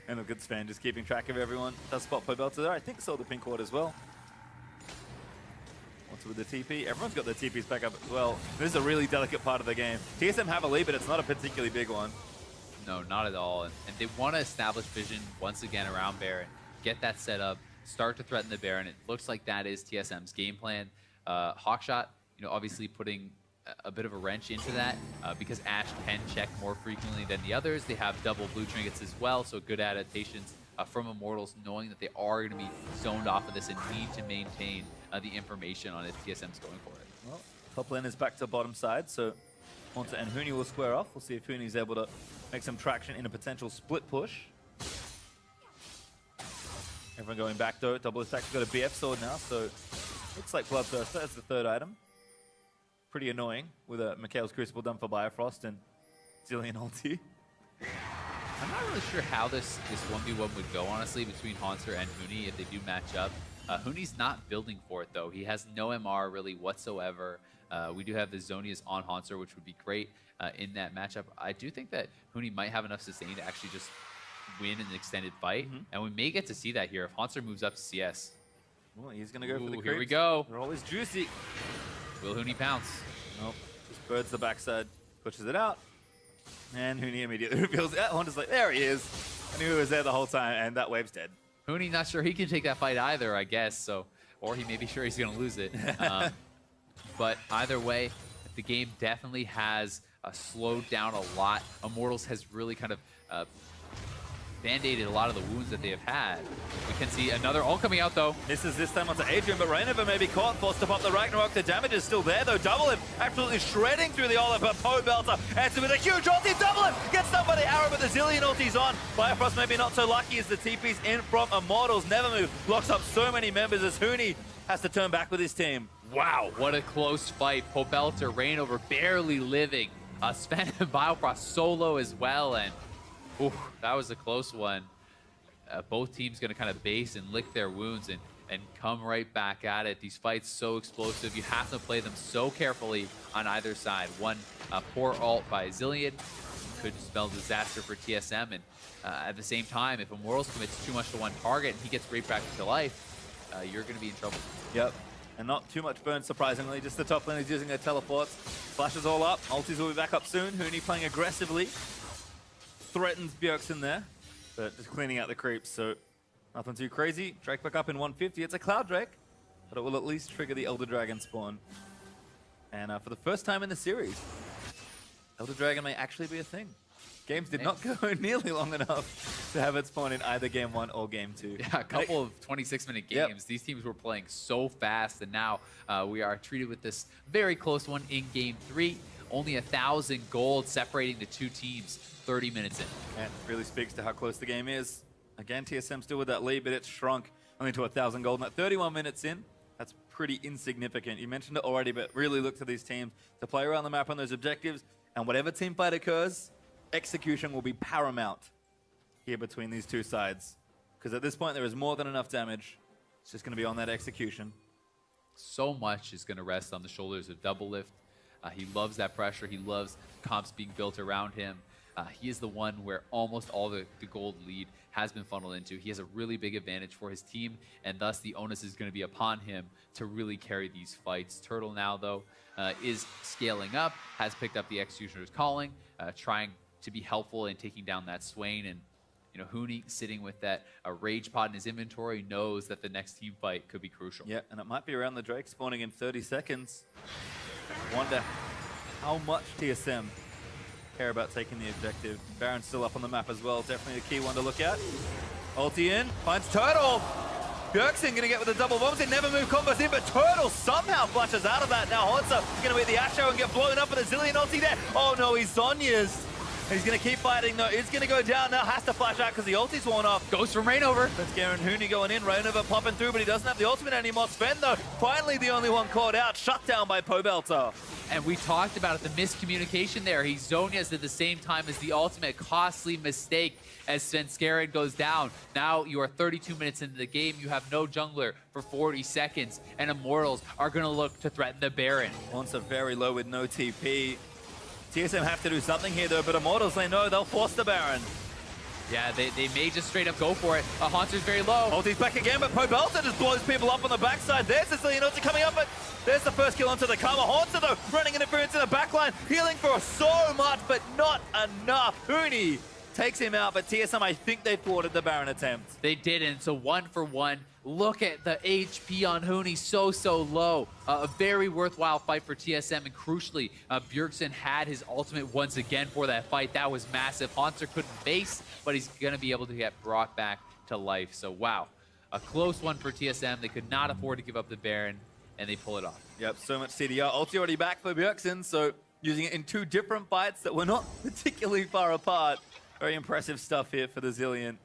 S1: And look at Sven just keeping track of everyone. Does spot Pobelter there. I think saw the pink ward as well. What's with the TP? Everyone's got their TPs back up as well. This is a really delicate part of the game. TSM have a lead, but it's not a particularly big one.
S2: No, not at all. And they want to establish vision once again around Baron, get that set up, start to threaten the Baron. It looks like that is TSM's game plan. Hawkshot, obviously putting a bit of a wrench into that because Ashe can check more frequently than the others. They have double blue trinkets as well, so good adaptations from Immortals, knowing that they are going to be zoned off of this and need to maintain the information on if TSM's going for it.
S1: Well, top lane is back to bottom side, so Haunter and Huni will square off. We'll see if Huni's able to make some traction in a potential split push. Everyone going back though. Doublelift actually got a BF sword now, so looks like Bloodthirster as the third item. Pretty annoying with a Mikhail's Crucible done for Bifrost and Zillion ulti.
S2: I'm not really sure how this 1v1 would go, honestly, between Haunter and Huni if they do match up. Huni's not building for it, though. He has no MR, really, whatsoever. We do have the Zonias on Haunter, which would be great in that matchup. I do think that Huni might have enough sustain to actually just win an extended fight, and we may get to see that here if Haunter moves up to CS.
S1: Well, he's going to go for the creeps.
S2: Here we go.
S1: They're always juicy.
S2: Will Huni pounce?
S1: Nope. Just birds the backside, pushes it out. And Huni immediately reveals it. Haunter's like, there he is. I knew he was there the whole time, and that wave's dead.
S2: Huni not sure he can take that fight either, I guess. So, or he may be sure he's going to lose it. But either way, the game definitely has slowed down a lot. Immortals has really kind of band-aided a lot of the wounds that they have had. We can see another ult coming out though.
S1: Misses this time onto Adrian, but Rainover may be caught, forced to pop the Ragnarok. The damage is still there though. Double him, absolutely shredding through the olive, but Pobelter answers with a huge ulti. Double him, gets somebody arrow, but the Zillion ulti's on. Firefrost maybe not so lucky as the TP's in from Immortals. Never move, blocks up so many members as Huni has to turn back with his team.
S2: Wow, what a close fight. Pobelter, Rainover barely living. Sven and Biofrost solo as well, and ooh, that was a close one. Both teams going to kind of base and lick their wounds and come right back at it. These fights so explosive. You have to play them so carefully on either side. One poor ult by Zillion could spell disaster for TSM, and at the same time, if Immortals commits too much to one target and he gets right back to life, you're going to be in trouble.
S1: Yep. And not too much burn, surprisingly. Just the top lane is using their teleports. Flashes all up. Ultis will be back up soon. Huni playing aggressively. Threatens Bjergsen there, but just cleaning out the creeps, so nothing too crazy. Drake back up in 150. It's a Cloud Drake, but it will at least trigger the Elder Dragon spawn. And for the first time in the series, Elder Dragon may actually be a thing. Games did not go nearly long enough to have it spawn in either Game 1 or Game 2.
S2: Yeah, a couple of 26-minute games. Yep. These teams were playing so fast, and now we are treated with this very close one in Game 3. Only 1,000 gold separating the two teams 30 minutes in.
S1: And it really speaks to how close the game is. Again, TSM still with that lead, but it's shrunk only to 1,000 gold. And at 31 minutes in, that's pretty insignificant. You mentioned it already, but really look to these teams to play around the map on those objectives. And whatever team fight occurs, execution will be paramount here between these two sides. Because at this point, there is more than enough damage. It's just going to be on that execution.
S2: So much is going to rest on the shoulders of Doublelift. He loves that pressure. He loves comps being built around him. He is the one where almost all the gold lead has been funneled into. He has a really big advantage for his team, and thus the onus is going to be upon him to really carry these fights. Turtle now, though, is scaling up, has picked up the Executioner's Calling, trying to be helpful in taking down that Swain. And you know, Huni sitting with that Rage Pod in his inventory knows that the next team fight could be crucial.
S1: Yeah, and it might be around the Drake spawning in 30 seconds. Wonder how much TSM care about taking the objective. Baron's still up on the map as well. Definitely a key one to look at. Ulti in, finds Turtle. Bjergsen going to get with the double bombs. It never move combos in, but Turtle somehow flushes out of that. Now Hotza going to hit the Asho and get blown up with a Zillion ulti there. Oh no, he's Sonya's. He's going to keep fighting though. It's going to go down now. Has to flash out because the ulti's worn off.
S2: Goes from Rainover.
S1: That's Garen Huni going in. Rainover popping through, but he doesn't have the ultimate anymore. Sven though, finally the only one caught out. Shut down by Pobelter.
S2: And we talked about it, the miscommunication there. He Zonias at the same time as the ultimate costly mistake as Svenskeren goes down. Now you are 32 minutes into the game. You have no jungler for 40 seconds. And Immortals are going to look to threaten the Baron.
S1: Wants a very low with no TP. TSM have to do something here though, but Immortals, they know they'll force the Baron.
S2: Yeah, they may just straight up go for it. Haunter's very low.
S1: Ulti's back again, but Pobelter just blows people up on the backside. There's the Zillion ulti coming up, but there's the first kill onto the Karma. Haunter though, running interference in the backline, healing for so much, but not enough. Huni takes him out, but TSM, I think they thwarted the Baron attempt.
S2: They didn't, so 1 for 1. Look at the HP on Huni, so low. A very worthwhile fight for TSM, and crucially, Bjergsen had his ultimate once again for that fight. That was massive. Haunter couldn't base, but he's going to be able to get brought back to life. So wow, a close one for TSM. They could not afford to give up the Baron, and they pull it off.
S1: Yep, so much CDR. Ulti already back for Bjergsen, so using it in 2 different fights that were not particularly far apart. Very impressive stuff here for the Zillion.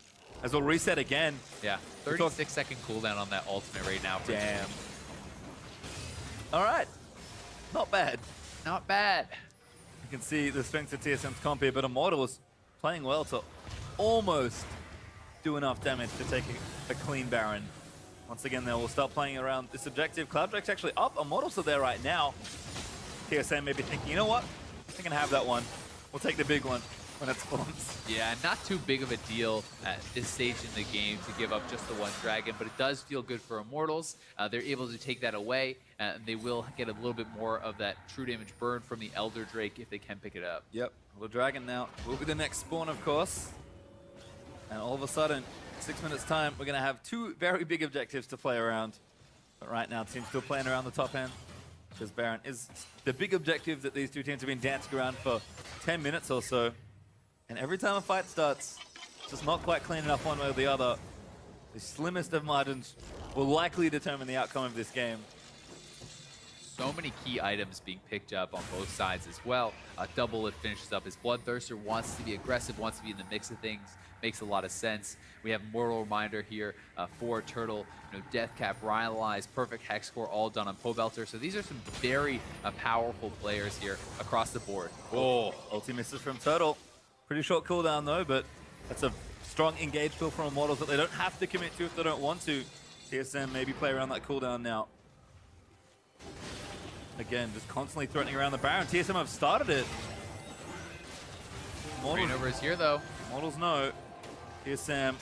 S1: As we'll reset again.
S2: Yeah, 36-second cooldown on that ultimate right now.
S1: Damn. All right. Not bad.
S2: Not bad.
S1: You can see the strength of TSM's comp here, but Immortals playing well to almost do enough damage to take a clean Baron. Once again, they will start playing around this objective. Cloud Drake's actually up. Immortals are there right now. TSM may be thinking, you know what? I can have that one. We'll take the big one when it spawns.
S2: Yeah, not too big of a deal at this stage in the game to give up just the one dragon, but it does feel good for Immortals. They're able to take that away, and they will get a little bit more of that true damage burn from the Elder Drake if they can pick it up.
S1: Yep, the dragon now will be the next spawn, of course. And all of a sudden, 6 minutes time, we're going to have 2 very big objectives to play around. But right now, team's still playing around the top end, because Baron is the big objective that these two teams have been dancing around for 10 minutes or so. And every time a fight starts, Just not quite clean enough one way or the other. The slimmest of margins will likely determine the outcome of this game.
S2: So many key items being picked up on both sides as well. Double it finishes up his Bloodthirster, wants to be aggressive, wants to be in the mix of things. Makes a lot of sense. We have Mortal Reminder here for Turtle, Death Cap, Rhylize, Perfect Hex Core, all done on Pobelter. So these are some very powerful players here across the board.
S1: Oh, ulti misses from Turtle. Pretty short cooldown though, but that's a strong engage feel from Immortals that they don't have to commit to if they don't want to. TSM maybe play around that cooldown now. Again, just constantly threatening around the Baron. TSM have started it.
S2: Rainover is here though.
S1: Immortals no. TSM,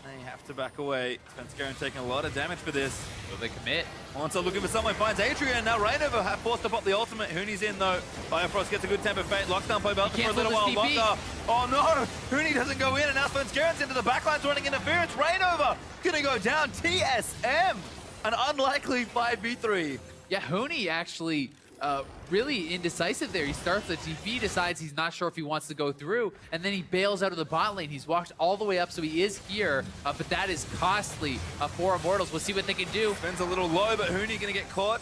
S1: they have to back away. Svenskeren taking a lot of damage for this.
S2: Will they commit?
S1: Onto looking for someone, finds Adrian. Now Rainover have forced to pop the ultimate. Huni's in though. Biofrost gets a good temper fate. Locks down Pobelter for a little while longer. Oh no! Huni doesn't go in, and now Svenskeren's into the backlines running interference. Rainover gonna go down. TSM, an unlikely 5v3.
S2: Yeah, Huni actually really indecisive there. He starts the TP, decides he's not sure if he wants to go through, and then he bails out of the bot lane. He's walked all the way up, so he is here, but that is costly for Immortals. We'll see what they can do.
S1: Ben's a little low, but Huni gonna get caught.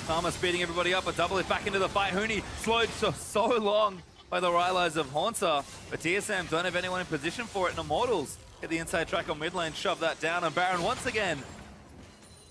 S1: Karma speeding everybody up, a double it back into the fight. Huni slowed so long by the Rhylize of Haunter, but TSM don't have anyone in position for it, and Immortals get the inside track on mid lane, shove that down, and Baron once again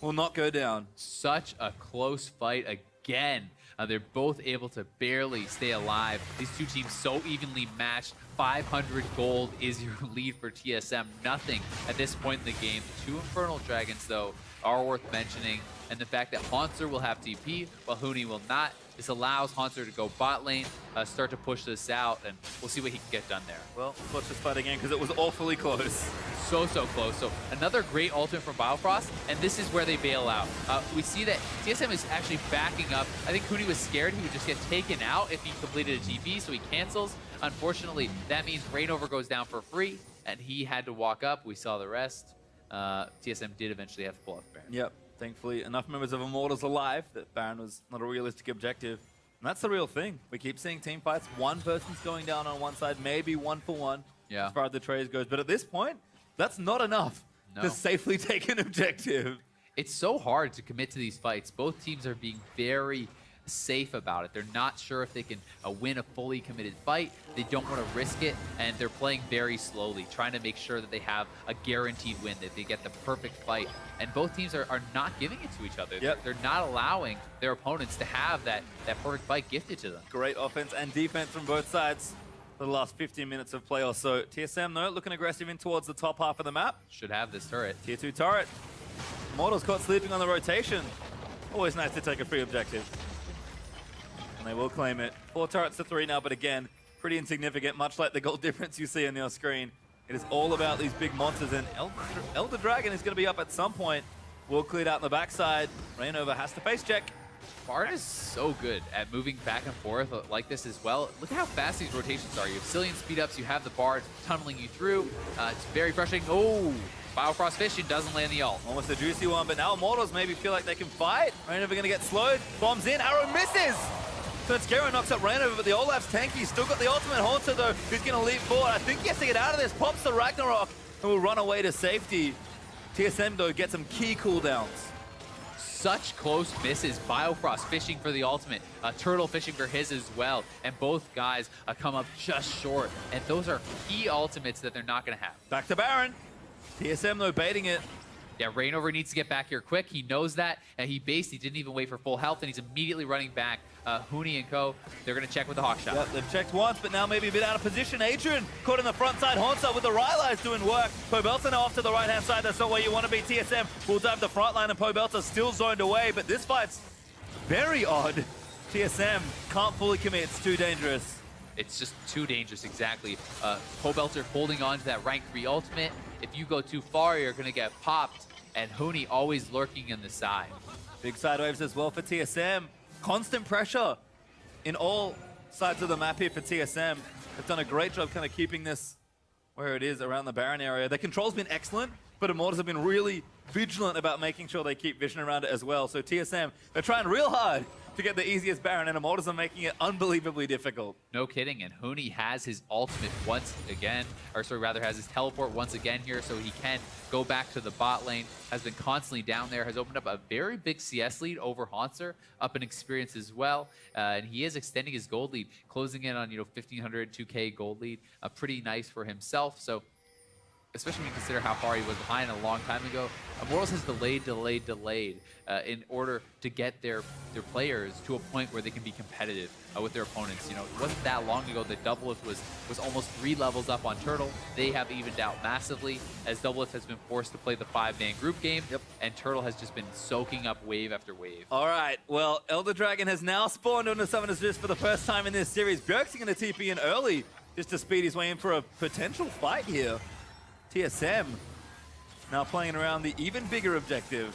S1: will not go down.
S2: Such a close fight again. They're both able to barely stay alive. These two teams so evenly matched. 500 gold is your lead for TSM. Nothing at this point in the game. Two Infernal Dragons, though, are worth mentioning. And the fact that Haunter will have TP, while Huni will not. This allows Haunter to go bot lane, start to push this out, and we'll see what he can get done there.
S1: Well, watch this fight again, because it was awfully close.
S2: So close. So another great ultimate from Biofrost, and this is where they bail out. We see that TSM is actually backing up. I think Huni was scared he would just get taken out if he completed a TP, so he cancels. Unfortunately, that means Rainover goes down for free, and he had to walk up. We saw the rest. TSM did eventually have to pull off Baron.
S1: Yep. Thankfully, enough members of Immortals alive that Baron was not a realistic objective. And that's the real thing. We keep seeing team fights. One person's going down on one side, maybe 1-for-1 as far as the trades goes. But at this point, that's not enough to safely take an objective.
S2: It's so hard to commit to these fights. Both teams are being very safe about it. They're not sure if they can win a fully committed fight. They don't want to risk it, and they're playing very slowly, trying to make sure that they have a guaranteed win, that they get the perfect fight. And both teams are not giving it to each other.
S1: Yep.
S2: They're not allowing their opponents to have that perfect fight gifted to them.
S1: Great offense and defense from both sides for the last 15 minutes of play or so. TSM, though, looking aggressive in towards the top half of the map.
S2: Should have this turret.
S1: Tier 2 turret. Immortals caught sleeping on the rotation. Always nice to take a free objective. And they will claim it. 4 turrets to 3 now, but again, pretty insignificant, much like the gold difference you see on your screen. It is all about these big monsters, and Elder Dragon is going to be up at some point. Will cleared out in the backside. Rainover has to face check.
S2: Bard is so good at moving back and forth like this as well. Look at how fast these rotations are. You have Cillian speed ups, you have the Bard tunneling you through. It's very frustrating. Oh, Biofrost Fishing doesn't land the ult.
S1: Almost a juicy one, but now Immortals maybe feel like they can fight. Rainover going to get slowed. Bombs in, arrow misses! Svenskeren knocks up Rainover, but the Olaf's tanky. Still got the ultimate Haunter, though, who's going to leap forward. I think he has to get out of this. Pops the Ragnarok and will run away to safety. TSM, though, gets some key cooldowns.
S2: Such close misses. Biofrost fishing for the ultimate. Turtle fishing for his as well. And both guys come up just short. And those are key ultimates that they're not going to have.
S1: Back to Baron. TSM, though, baiting it.
S2: Yeah, Rainover needs to get back here quick. He knows that, and he didn't even wait for full health, and he's immediately running back. Huni and co, they're going to check with the Hawk Shot.
S1: Yep, they've checked once, but now maybe a bit out of position. Adrian caught in the front side. Haunter with the Rhylize doing work. Pobelter now off to the right-hand side. That's not where you want to be. TSM will dive the front line, and Pobelter still zoned away, but this fight's very odd. TSM can't fully commit. It's too dangerous.
S2: It's just too dangerous, exactly. Pobelter holding on to that rank 3 ultimate. If you go too far, you're going to get popped, and Huni always lurking in the side.
S1: Big side waves as well for TSM. Constant pressure in all sides of the map here for TSM. They've done a great job kind of keeping this where it is around the Baron area. Their control's been excellent, but Immortals have been really vigilant about making sure they keep vision around it as well. So TSM, they're trying real hard to get the easiest Baron, and Immortals are making it unbelievably difficult.
S2: No kidding, and Huni has his ultimate once again, or sorry, rather has his teleport once again here, so he can go back to the bot lane, has been constantly down there, has opened up a very big CS lead over Haunter, up in experience as well, and he is extending his gold lead, closing in on, 1,500, 2K gold lead, pretty nice for himself, so especially when you consider how far he was behind a long time ago. Immortals has delayed in order to get their players to a point where they can be competitive with their opponents. It wasn't that long ago that Doublelift was almost 3 levels up on Turtle. They have evened out massively as Doublelift has been forced to play the 5-man group game, and Turtle has just been soaking up wave after wave.
S1: All right, well, Elder Dragon has now spawned onto Summoner's Rift for the first time in this series. Bjergsen going to TP in early just to speed his way in for a potential fight here. TSM now playing around the even bigger objective.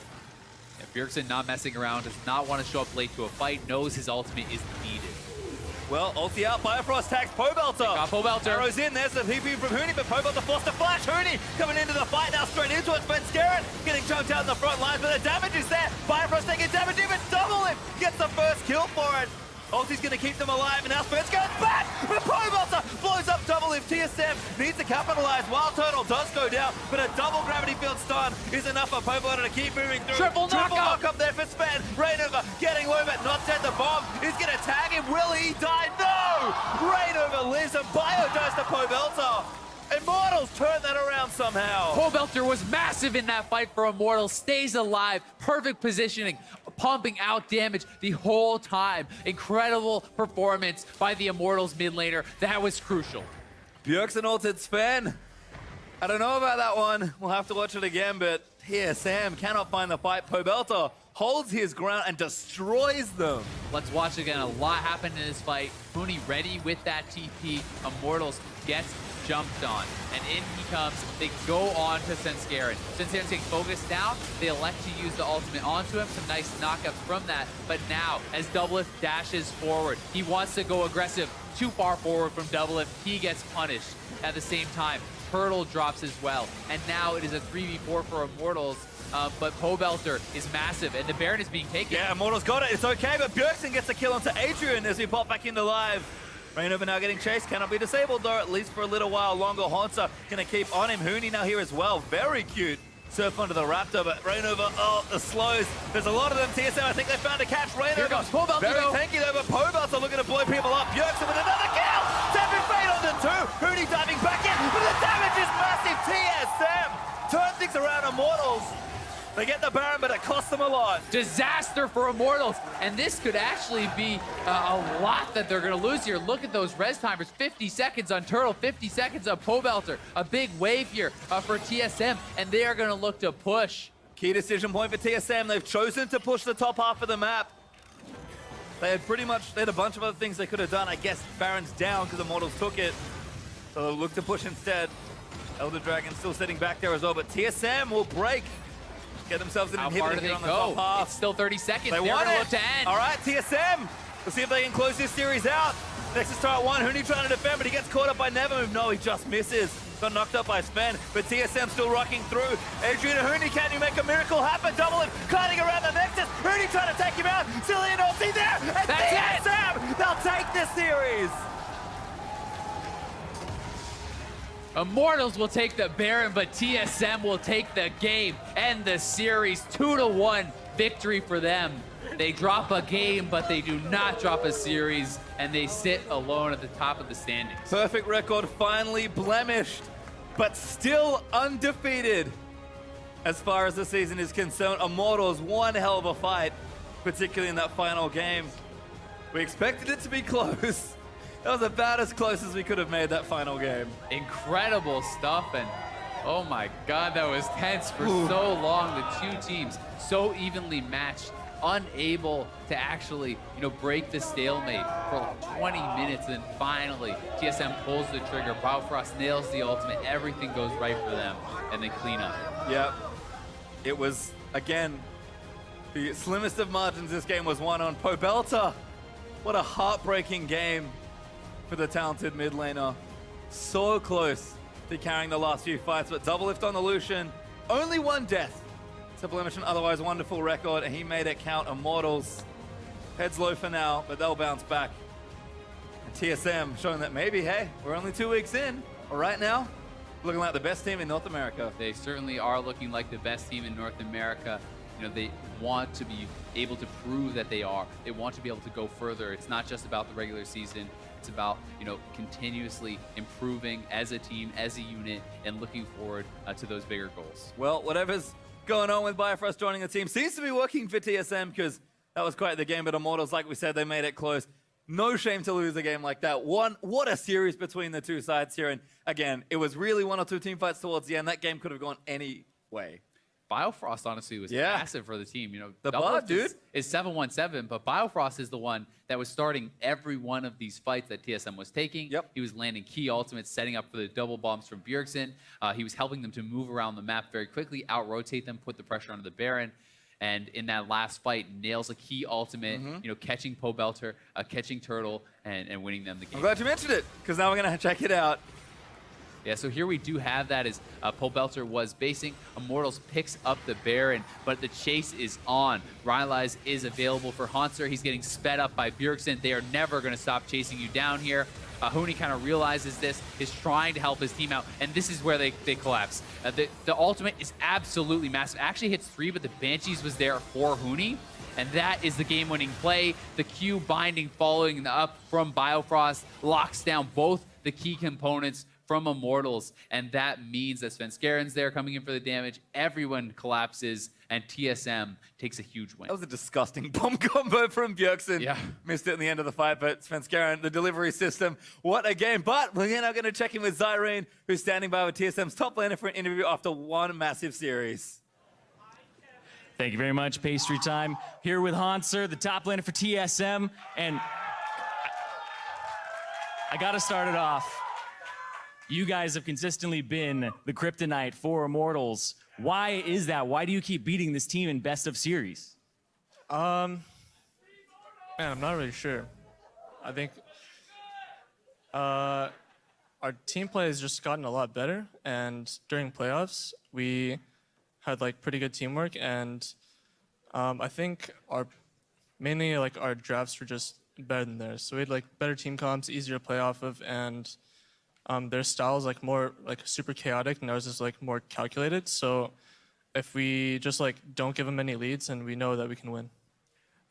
S2: Yeah, Bjergsen not messing around, does not want to show up late to a fight, knows his ultimate is needed.
S1: Well, ulti out, Bifrost tags Pobelter.
S2: Got Pobelter.
S1: Arrows in, there's the PP from Huni, but Pobelter forced to flash. Huni coming into the fight now, straight into it. Sven Scarin getting chunked out in the front lines, but the damage is there. Bifrost taking damage, even Doublelift gets the first kill for it. Ulti's going to keep them alive, and now Spence goes back, but Pobelter blows up Doublelift. TSM needs to capitalize. Wild Turtle does go down, but a double gravity field stun is enough for Pobelter to keep moving through.
S2: Triple knock
S1: up there for Sven. Rainover getting low, but not dead. The bomb is going to tag him. Will he die? No! Rainover lives, and Bio dies to Pobelter. Immortals turn that around somehow.
S2: Pobelter was massive in that fight for Immortals, stays alive, perfect positioning, pumping out damage the whole time. Incredible performance by the Immortals mid laner. That was crucial.
S1: Bjergsen ulted Sven. I don't know about that one. We'll have to watch it again, but TSM cannot find the fight. Pobelter holds his ground and destroys them.
S2: Let's watch again. A lot happened in this fight. Huni ready with that TP. Immortals gets jumped on, and in he comes. They go on to Senscarin. Senscarin takes focus down. They elect to use the ultimate onto him. Some nice knockouts from that. But now, as Doublelift dashes forward, he wants to go aggressive. Too far forward from Doublelift. He gets punished. At the same time, Turtle drops as well. And now it is a 3v4 for Immortals. But Pobelter is massive, and the Baron is being taken.
S1: Yeah, Immortals got it. It's okay, but Bjergsen gets a kill onto Adrian as we pop back into live. Rainover now getting chased, cannot be disabled though, at least for a little while longer. Haunter gonna keep on him. Huni now here as well, very cute. Surf onto the Raptor, but Rainover, oh, the slows. There's a lot of them. TSM, I think they found a catch. Rainover,
S2: Here comes Pobelter,
S1: very tanky though, but Pobelter looking to blow people up. Bjergsen with another kill! Tapping Fate onto 2. Huni diving back in, but the damage is massive. TSM turn things around. Immortals. They get the Baron, but it costs them a lot.
S2: Disaster for Immortals, and this could actually be a lot that they're going to lose here. Look at those res timers, 50 seconds on Turtle, 50 seconds on Pobelter. A big wave here for TSM, and they are going to look to push.
S1: Key decision point for TSM. They've chosen to push the top half of the map. They had a bunch of other things they could have done. I guess Baron's down because Immortals took it. So they'll look to push instead. Elder Dragon still sitting back there as well, but TSM will break. Get themselves an inhibitor here on the top half.
S2: It's still 30 seconds.
S1: They
S2: They're
S1: want
S2: going to
S1: it.
S2: look to end.
S1: All right, TSM. We'll see if they can close this series out. Nexus start 1. Huni trying to defend, but he gets caught up by Nevermove. No, he just misses. Got knocked up by Sven, but TSM still rocking through. Adrian and Huni, can you make a miracle happen? Doublelift kiting around the Nexus. Huni trying to take him out. Cillian ulti there. And
S2: That's
S1: TSM, they'll take this series.
S2: Immortals will take the Baron, but TSM will take the game and the series. 2-1 victory for them. They drop a game, but they do not drop a series, and they sit alone at the top of the standings.
S1: Perfect record finally blemished, but still undefeated. As far as the season is concerned, Immortals, one hell of a fight, particularly in that final game. We expected it to be close. That was about as close as we could have made that final game.
S2: Incredible stuff, and oh my god, that was tense for so long. The two teams so evenly matched, unable to actually, break the stalemate for like 20 minutes, and then finally TSM pulls the trigger. Bifrost nails the ultimate. Everything goes right for them, and they clean up.
S1: Yep. It was, again, the slimmest of margins this game was won on. Pobelter, what a heartbreaking game for the talented mid laner. So close to carrying the last few fights, but Doublelift on the Lucian. Only one death to blemish an otherwise wonderful record, and he made it count. Immortals Heads low for now, but they'll bounce back. And TSM showing that maybe, hey, we're only 2 weeks in. But right now, looking like the best team in North America.
S2: They certainly are looking like the best team in North America. You know, they want to be able to prove that they are. They want to be able to go further. It's not just about the regular season. It's about, you know, continuously improving as a team, as a unit, and looking forward to those bigger goals.
S1: Well, whatever's going on with Bifrost joining the team seems to be working for TSM, because that was quite the game. But Immortals, like we said, they made it close. No shame to lose a game like that. What a series between the two sides here. And again, it was really 1 or 2 team fights towards the end. That game could have gone any way.
S2: Biofrost, honestly, was massive for the team. You know,
S1: the bot, dude,
S2: is 7-1-7, but Biofrost is the one that was starting every one of these fights that TSM was taking.
S1: Yep.
S2: He was landing key ultimates, setting up for the double bombs from Bjergsen. He was helping them to move around the map very quickly, out-rotate them, put the pressure onto the Baron. And in that last fight, nails a key ultimate, you know, catching Pobelter, catching Turtle, and winning them the game.
S1: I'm glad you mentioned it, because now we're going to check it out.
S2: Yeah, so here we do have that as Pobelter was basing. Immortals picks up the Baron, but the chase is on. Rylai's is available for Hanser. He's getting sped up by Bjergsen. They are never going to stop chasing you down here. Huni kind of realizes this, is trying to help his team out, and this is where they collapse. The ultimate is absolutely massive. Actually hits 3, but the Banshees was there for Huni, and that is the game-winning play. The Q binding following up from Biofrost locks down both the key components from Immortals, and that means that Svenskeren's there coming in for the damage. Everyone collapses, and TSM takes a huge win.
S1: That was a disgusting bomb combo from Bjergsen.
S2: Yeah.
S1: Missed it in the end of the fight, but Svenskeren, the delivery system, what a game. But we're now going to check in with Zyrene, who's standing by with TSM's top laner for an interview after one massive series.
S3: Thank you very much, Pastry Time. Here with Hanser, the top laner for TSM, and I gotta start it off. You guys have consistently been the kryptonite for Immortals. Why is that? Why do you keep beating this team in best of series?
S4: Man, I'm not really sure. I think our team play has just gotten a lot better, and during playoffs, we had like pretty good teamwork, and I think mainly our drafts were just better than theirs. So we had like better team comps, easier to play off of, and their style is like more like super chaotic, and ours is like more calculated. So if we just like don't give them any leads, and we know that we can win.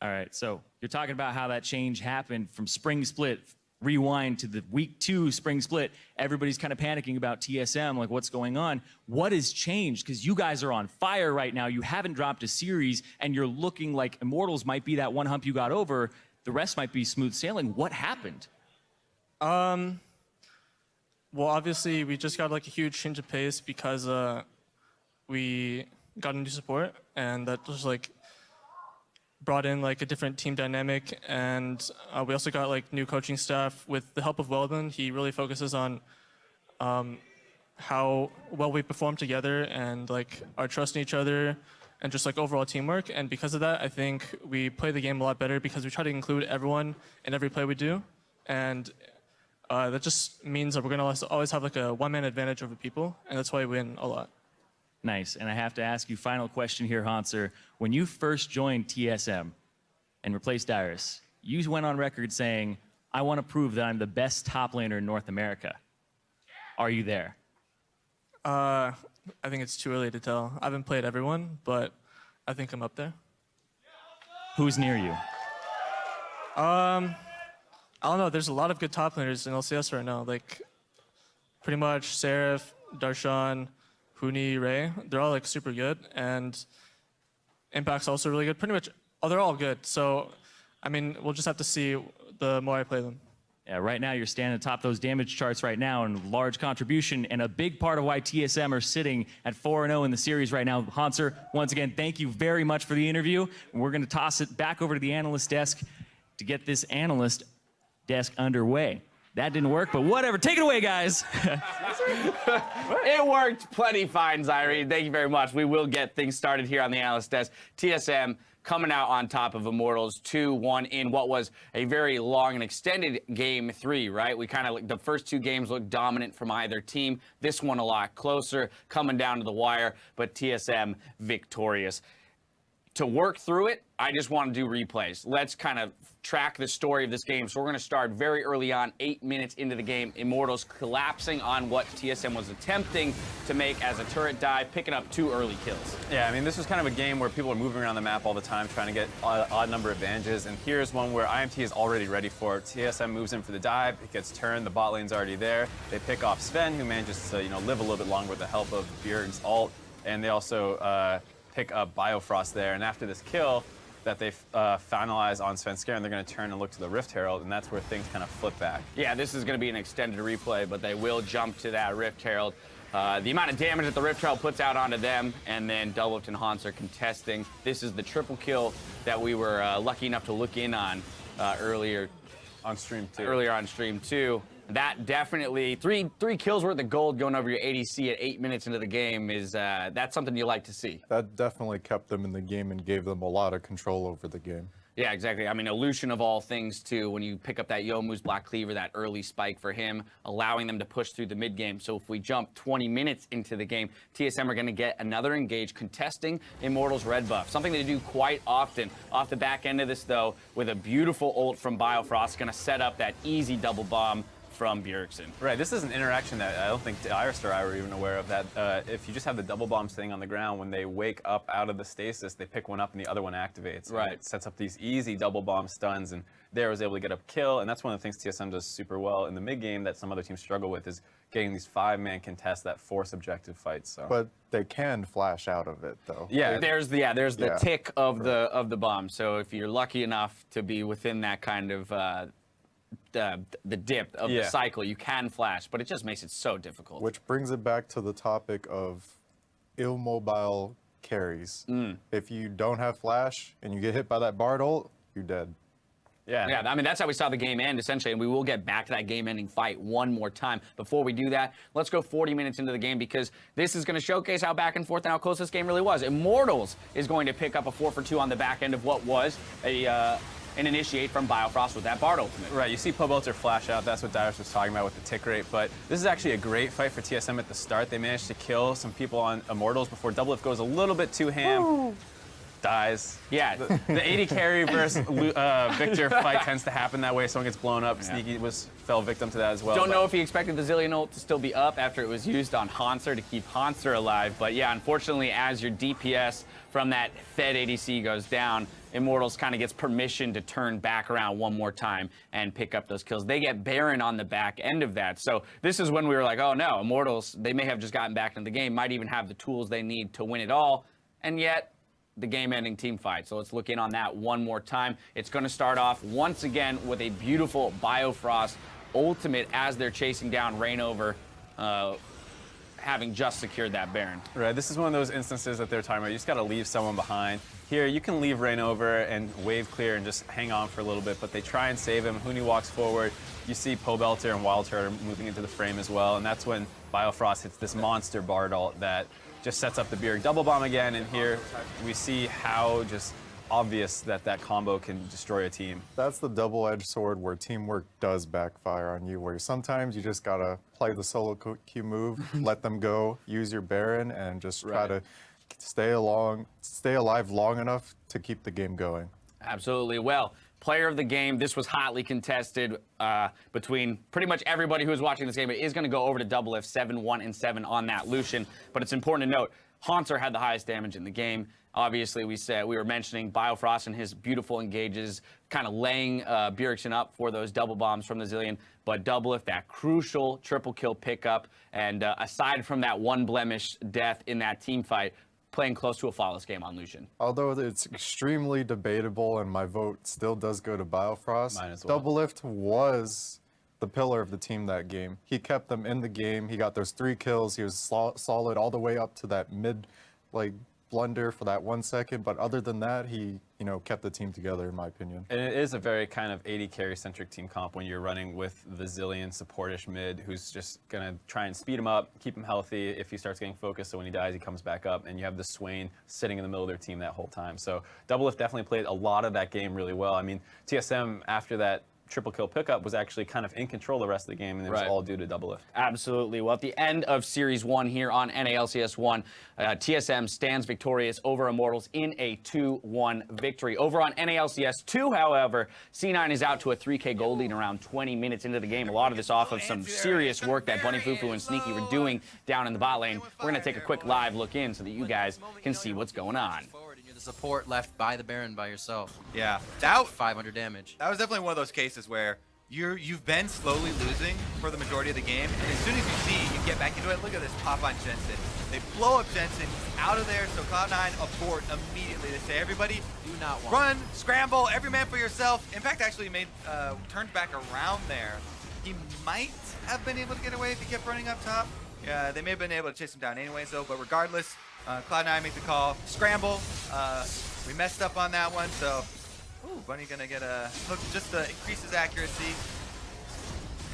S3: All right, so you're talking about how that change happened from spring split, rewind to the week 2 spring split. Everybody's kind of panicking about TSM, like what's going on? What has changed? Because you guys are on fire right now. You haven't dropped a series, and you're looking like Immortals might be that one hump you got over. The rest might be smooth sailing. What happened?
S4: Well, obviously, we just got like a huge change of pace because we got a new support, and that just like brought in like a different team dynamic. And we also got like new coaching staff with the help of Weldon. He really focuses on how well we perform together and like our trust in each other and just like overall teamwork. And because of that, I think we play the game a lot better because we try to include everyone in every play we do. And that just means that we're going to always have like a one-man advantage over people, and that's why we win a lot.
S3: Nice. And I have to ask you, final question here, Hanser. When you first joined TSM and replaced Dyrus, you went on record saying, I want to prove that I'm the best top laner in North America. Are you there?
S4: I think it's too early to tell. I haven't played everyone, but I think I'm up there.
S3: Who's near you?
S4: I don't know. There's a lot of good top laners in LCS right now. Like, pretty much Seraph, Darshan, Huni, Ray. They're all like super good, and Impact's also really good. Pretty much, they're all good. So, I mean, we'll just have to see the more I play them.
S3: Yeah, right now you're standing atop those damage charts right now, and large contribution, and a big part of why TSM are sitting at 4-0 in the series right now. Hanser, once again, thank you very much for the interview. We're going to toss it back over to the analyst desk to get this analyst desk underway. That didn't work, but whatever. Take it away, guys.
S5: It worked plenty fine, Zyrene. Thank you very much. We will get things started here on the analyst desk. TSM coming out on top of Immortals 2-1 in what was a very long and extended game 3, right? We kind of, the first 2 games looked dominant from either team. This one a lot closer, coming down to the wire, but TSM victorious. to work through it, I just want to do replays. Let's kind of track the story of this game. So we're going to start very early on, 8 minutes into the game. Immortals collapsing on what TSM was attempting to make as a turret dive, picking up 2 early kills.
S6: Yeah, I mean, this was kind of a game where people are moving around the map all the time, trying to get odd number advantages. And here's one where IMT is already ready for it. TSM moves in for the dive. It gets turned. The bot lane's already there. They pick off Sven, who manages to, live a little bit longer with the help of Bjerg's ult. And they also pick up Biofrost there. And after this kill that they finalize on Svenskeren, and they're going to turn and look to the Rift Herald, and that's where things kind of flip back.
S5: Yeah, this is going to be an extended replay, but they will jump to that Rift Herald. The amount of damage that the Rift Herald puts out onto them, and then Doublelift and Hans are contesting. This is the triple kill that we were lucky enough to look in on earlier
S6: On stream, too.
S5: Earlier on stream, too. That definitely, three kills worth of gold going over your ADC at 8 minutes into the game is, that's something you like to see.
S7: That definitely kept them in the game and gave them a lot of control over the game.
S5: Yeah, exactly. I mean, Illusion of all things, too, when you pick up that Youmuu's Black Cleaver, that early spike for him, allowing them to push through the mid game. So if we jump 20 minutes into the game, TSM are going to get another engage contesting Immortals red buff, something they do quite often. Off the back end of this, though, with a beautiful ult from Biofrost, going to set up that easy double bomb from Bjergsen.
S6: Right, this is an interaction that I don't think Iris or I were even aware of, that if you just have the double bomb sitting on the ground, when they wake up out of the stasis, they pick one up and the other one activates.
S5: Right.
S6: It sets up these easy double bomb stuns, and there was able to get a kill, and that's one of the things TSM does super well in the mid game that some other teams struggle with, is getting these 5-man contests that force objective fights. So.
S7: But they can flash out of it, though.
S6: Yeah.
S5: There's the
S7: Yeah.
S5: tick of the bomb. So if you're lucky enough to be within that kind of the dip of the cycle, you can flash, but it just makes it so difficult.
S7: Which brings it back to the topic of immobile carries. If you don't have flash and you get hit by that Bard ult, you're dead.
S5: Yeah, I mean, that's how we saw the game end, essentially, and we will get back to that game-ending fight one more time. Before we do that, let's go 40 minutes into the game, because this is going to showcase how back and forth and how close this game really was. Immortals is going to pick up a 4-for-2 on the back end of what was an initiate from Biofrost with that Bard ultimate.
S6: Right, you see Pobelter flash out. That's what Darius was talking about with the tick rate. But this is actually a great fight for TSM at the start. They managed to kill some people on Immortals before Doublelift goes a little bit too ham. Dies.
S5: Yeah.
S6: The 80 carry versus Victor fight tends to happen that way. Someone gets blown up. Sneaky fell victim to that as well.
S5: Don't know if he expected the Zillion ult to still be up after it was used on Hanser to keep Hanser alive. But yeah, unfortunately, as your DPS from that Fed ADC goes down, Immortals kind of gets permission to turn back around one more time and pick up those kills. They get Baron on the back end of that. So this is when we were like, oh no, Immortals, they may have just gotten back into the game, might even have the tools they need to win it all. And yet, the game-ending team fight. So let's look in on that one more time. It's going to start off once again with a beautiful Biofrost ultimate as they're chasing down Reignover, having just secured that Baron.
S6: Right, this is one of those instances that they're talking about. You just got to leave someone behind. Here, you can leave Reignover and wave clear and just hang on for a little bit, but they try and save him. Huni walks forward. You see Pobelter and Wildheart moving into the frame as well, and that's when Biofrost hits this monster Bard ult that just sets up the Bjerg double bomb again, and here we see how just obvious that combo can destroy a team.
S7: That's the double-edged sword where teamwork does backfire on you, where sometimes you just gotta play the solo queue move, let them go, use your Baron, and just try to stay alive long enough to keep the game going.
S5: Absolutely. Well, player of the game, this was hotly contested between pretty much everybody who was watching this game. It is going to go over to Doublelift 7-1-7 on that Lucian, but it's important to note, Hanser had the highest damage in the game. Obviously, we were mentioning Biofrost and his beautiful engages, kind of laying Bjergsen up for those double bombs from the Zillion, but Doublelift, that crucial triple kill pickup, and aside from that one blemish death in that team fight, playing close to a flawless game on Lucian.
S7: Although it's extremely debatable, and my vote still does go to Biofrost,
S6: Mine as well.
S7: Doublelift was the pillar of the team that game. He kept them in the game. He got those 3 kills. He was solid all the way up to that mid, blunder for that 1 second. But other than that, he, kept the team together, in my opinion.
S6: And it is a very kind of 80 carry centric team comp when you're running with the Zillion supportish mid who's just gonna try and speed him up, keep him healthy if he starts getting focused, so when he dies he comes back up, and you have the Swain sitting in the middle of their team that whole time. So Doublelift definitely played a lot of that game really well. I mean, TSM after that triple kill pickup was actually kind of in control the rest of the game, and it was all due to double lift.
S5: Absolutely. Well, at the end of Series 1 here on NALCS 1, TSM stands victorious over Immortals in a 2-1 victory. Over on NALCS 2, however, C9 is out to a 3K gold lead around 20 minutes into the game. A lot of this off of some serious work that Bunny Fufu and Sneaky were doing down in the bot lane. We're going to take a quick live look in so that you guys can see what's going on.
S8: You're the support left by the Baron by yourself.
S9: Yeah, that
S8: 500 damage.
S9: That was definitely one of those cases where you've been slowly losing for the majority of the game, and as soon as you see you get back into it, look at this pop on Jensen. They blow up Jensen, he's out of there, so Cloud9 abort immediately. They say, everybody,
S8: Do not want
S9: run, scramble, every man for yourself. In fact, actually made turned back around there. He might have been able to get away if he kept running up top. Yeah, they may have been able to chase him down anyways, though, but regardless, Cloud9 made the call. Scramble. We messed up on that one, so Bunny gonna get a hook just to increase his accuracy.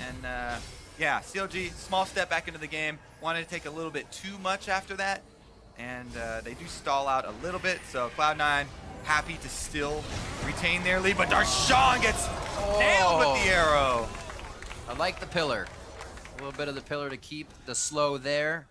S9: And yeah, CLG, small step back into the game. Wanted to take a little bit too much after that, and they do stall out a little bit, so Cloud9 happy to still retain their lead, but Darshan gets nailed with the arrow.
S8: I like the pillar. A little bit of the pillar to keep the slow there.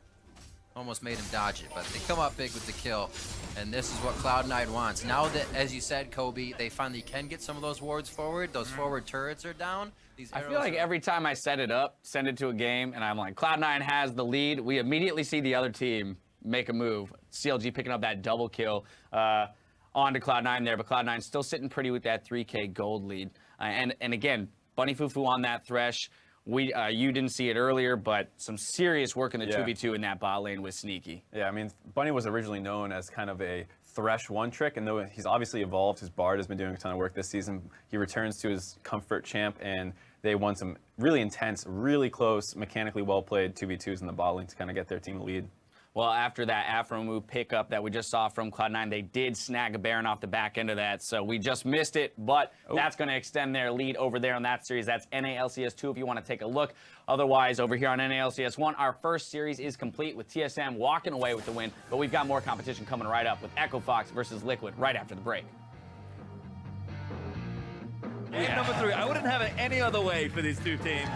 S8: Almost made him dodge it, but they come up big with the kill. And this is what Cloud9 wants. Now that, as you said, Kobe, they finally can get some of those wards forward. Those forward turrets are down. These
S5: I feel like every time I set it up, send it to a game, and I'm like, Cloud9 has the lead, we immediately see the other team make a move. CLG picking up that double kill onto Cloud9 there, but Cloud9 still sitting pretty with that 3K gold lead. And again, Bunny Fufu on that Thresh. You didn't see it earlier, but some serious work in the 2v2 in that bot lane with Sneaky.
S6: Yeah, I mean, Bunny was originally known as kind of a Thresh one trick, and though he's obviously evolved, his Bard has been doing a ton of work this season. He returns to his comfort champ, and they won some really intense, really close, mechanically well-played 2v2s in the bot lane to kind of get their team the lead.
S5: Well, after that Afro move pickup that we just saw from Cloud9, they did snag a Baron off the back end of that, so we just missed it, but that's going to extend their lead over there on that series. That's NALCS 2 if you want to take a look. Otherwise, over here on NALCS 1, our first series is complete with TSM walking away with the win, but we've got more competition coming right up with Echo Fox versus Liquid right after the break.
S1: Game number 3. I wouldn't have it any other way for these two teams.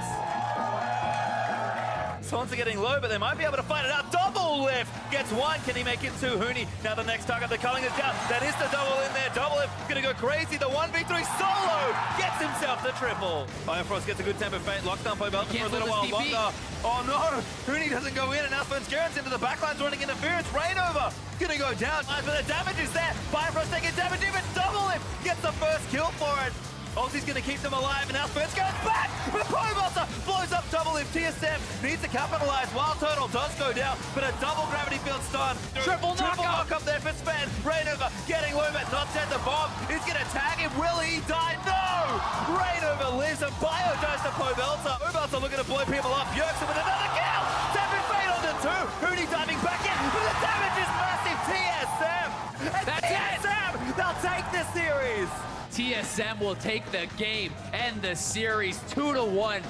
S1: Swans are getting low, but they might be able to fight it out. Double lift gets one. Can he make it two? Huni, now the next target. The culling is down. That is the double in there. Double lift gonna go crazy. The 1v3 solo gets himself the triple. Firefrost gets a good temper fate. Locks down Pobelta for a little while longer. Oh no! Huni doesn't go in, and now Spencer's into the backline's running interference. Rainover gonna go down, but the damage is there. Firefrost taking damage, even double lift gets the first kill for it. Ulti's gonna keep them alive, and now Spence goes back! But Pobelta blows up double lift. TSM needs to capitalize. Wild Turtle does go down, but a double gravity field stun. Triple knock up there for Spen. Rainover getting low, but not dead. The bomb is gonna tag him. Will he die? No! Rainover lives, and Bio dies to Pobelta. Pobelta looking to blow people up. Bjergsen with another kill! Tempest Fate on the 2. Huni diving back in, but the damage is massive. TSM! And
S2: That's
S1: TSM! They'll take this series!
S2: TSM will take the game and the series 2-1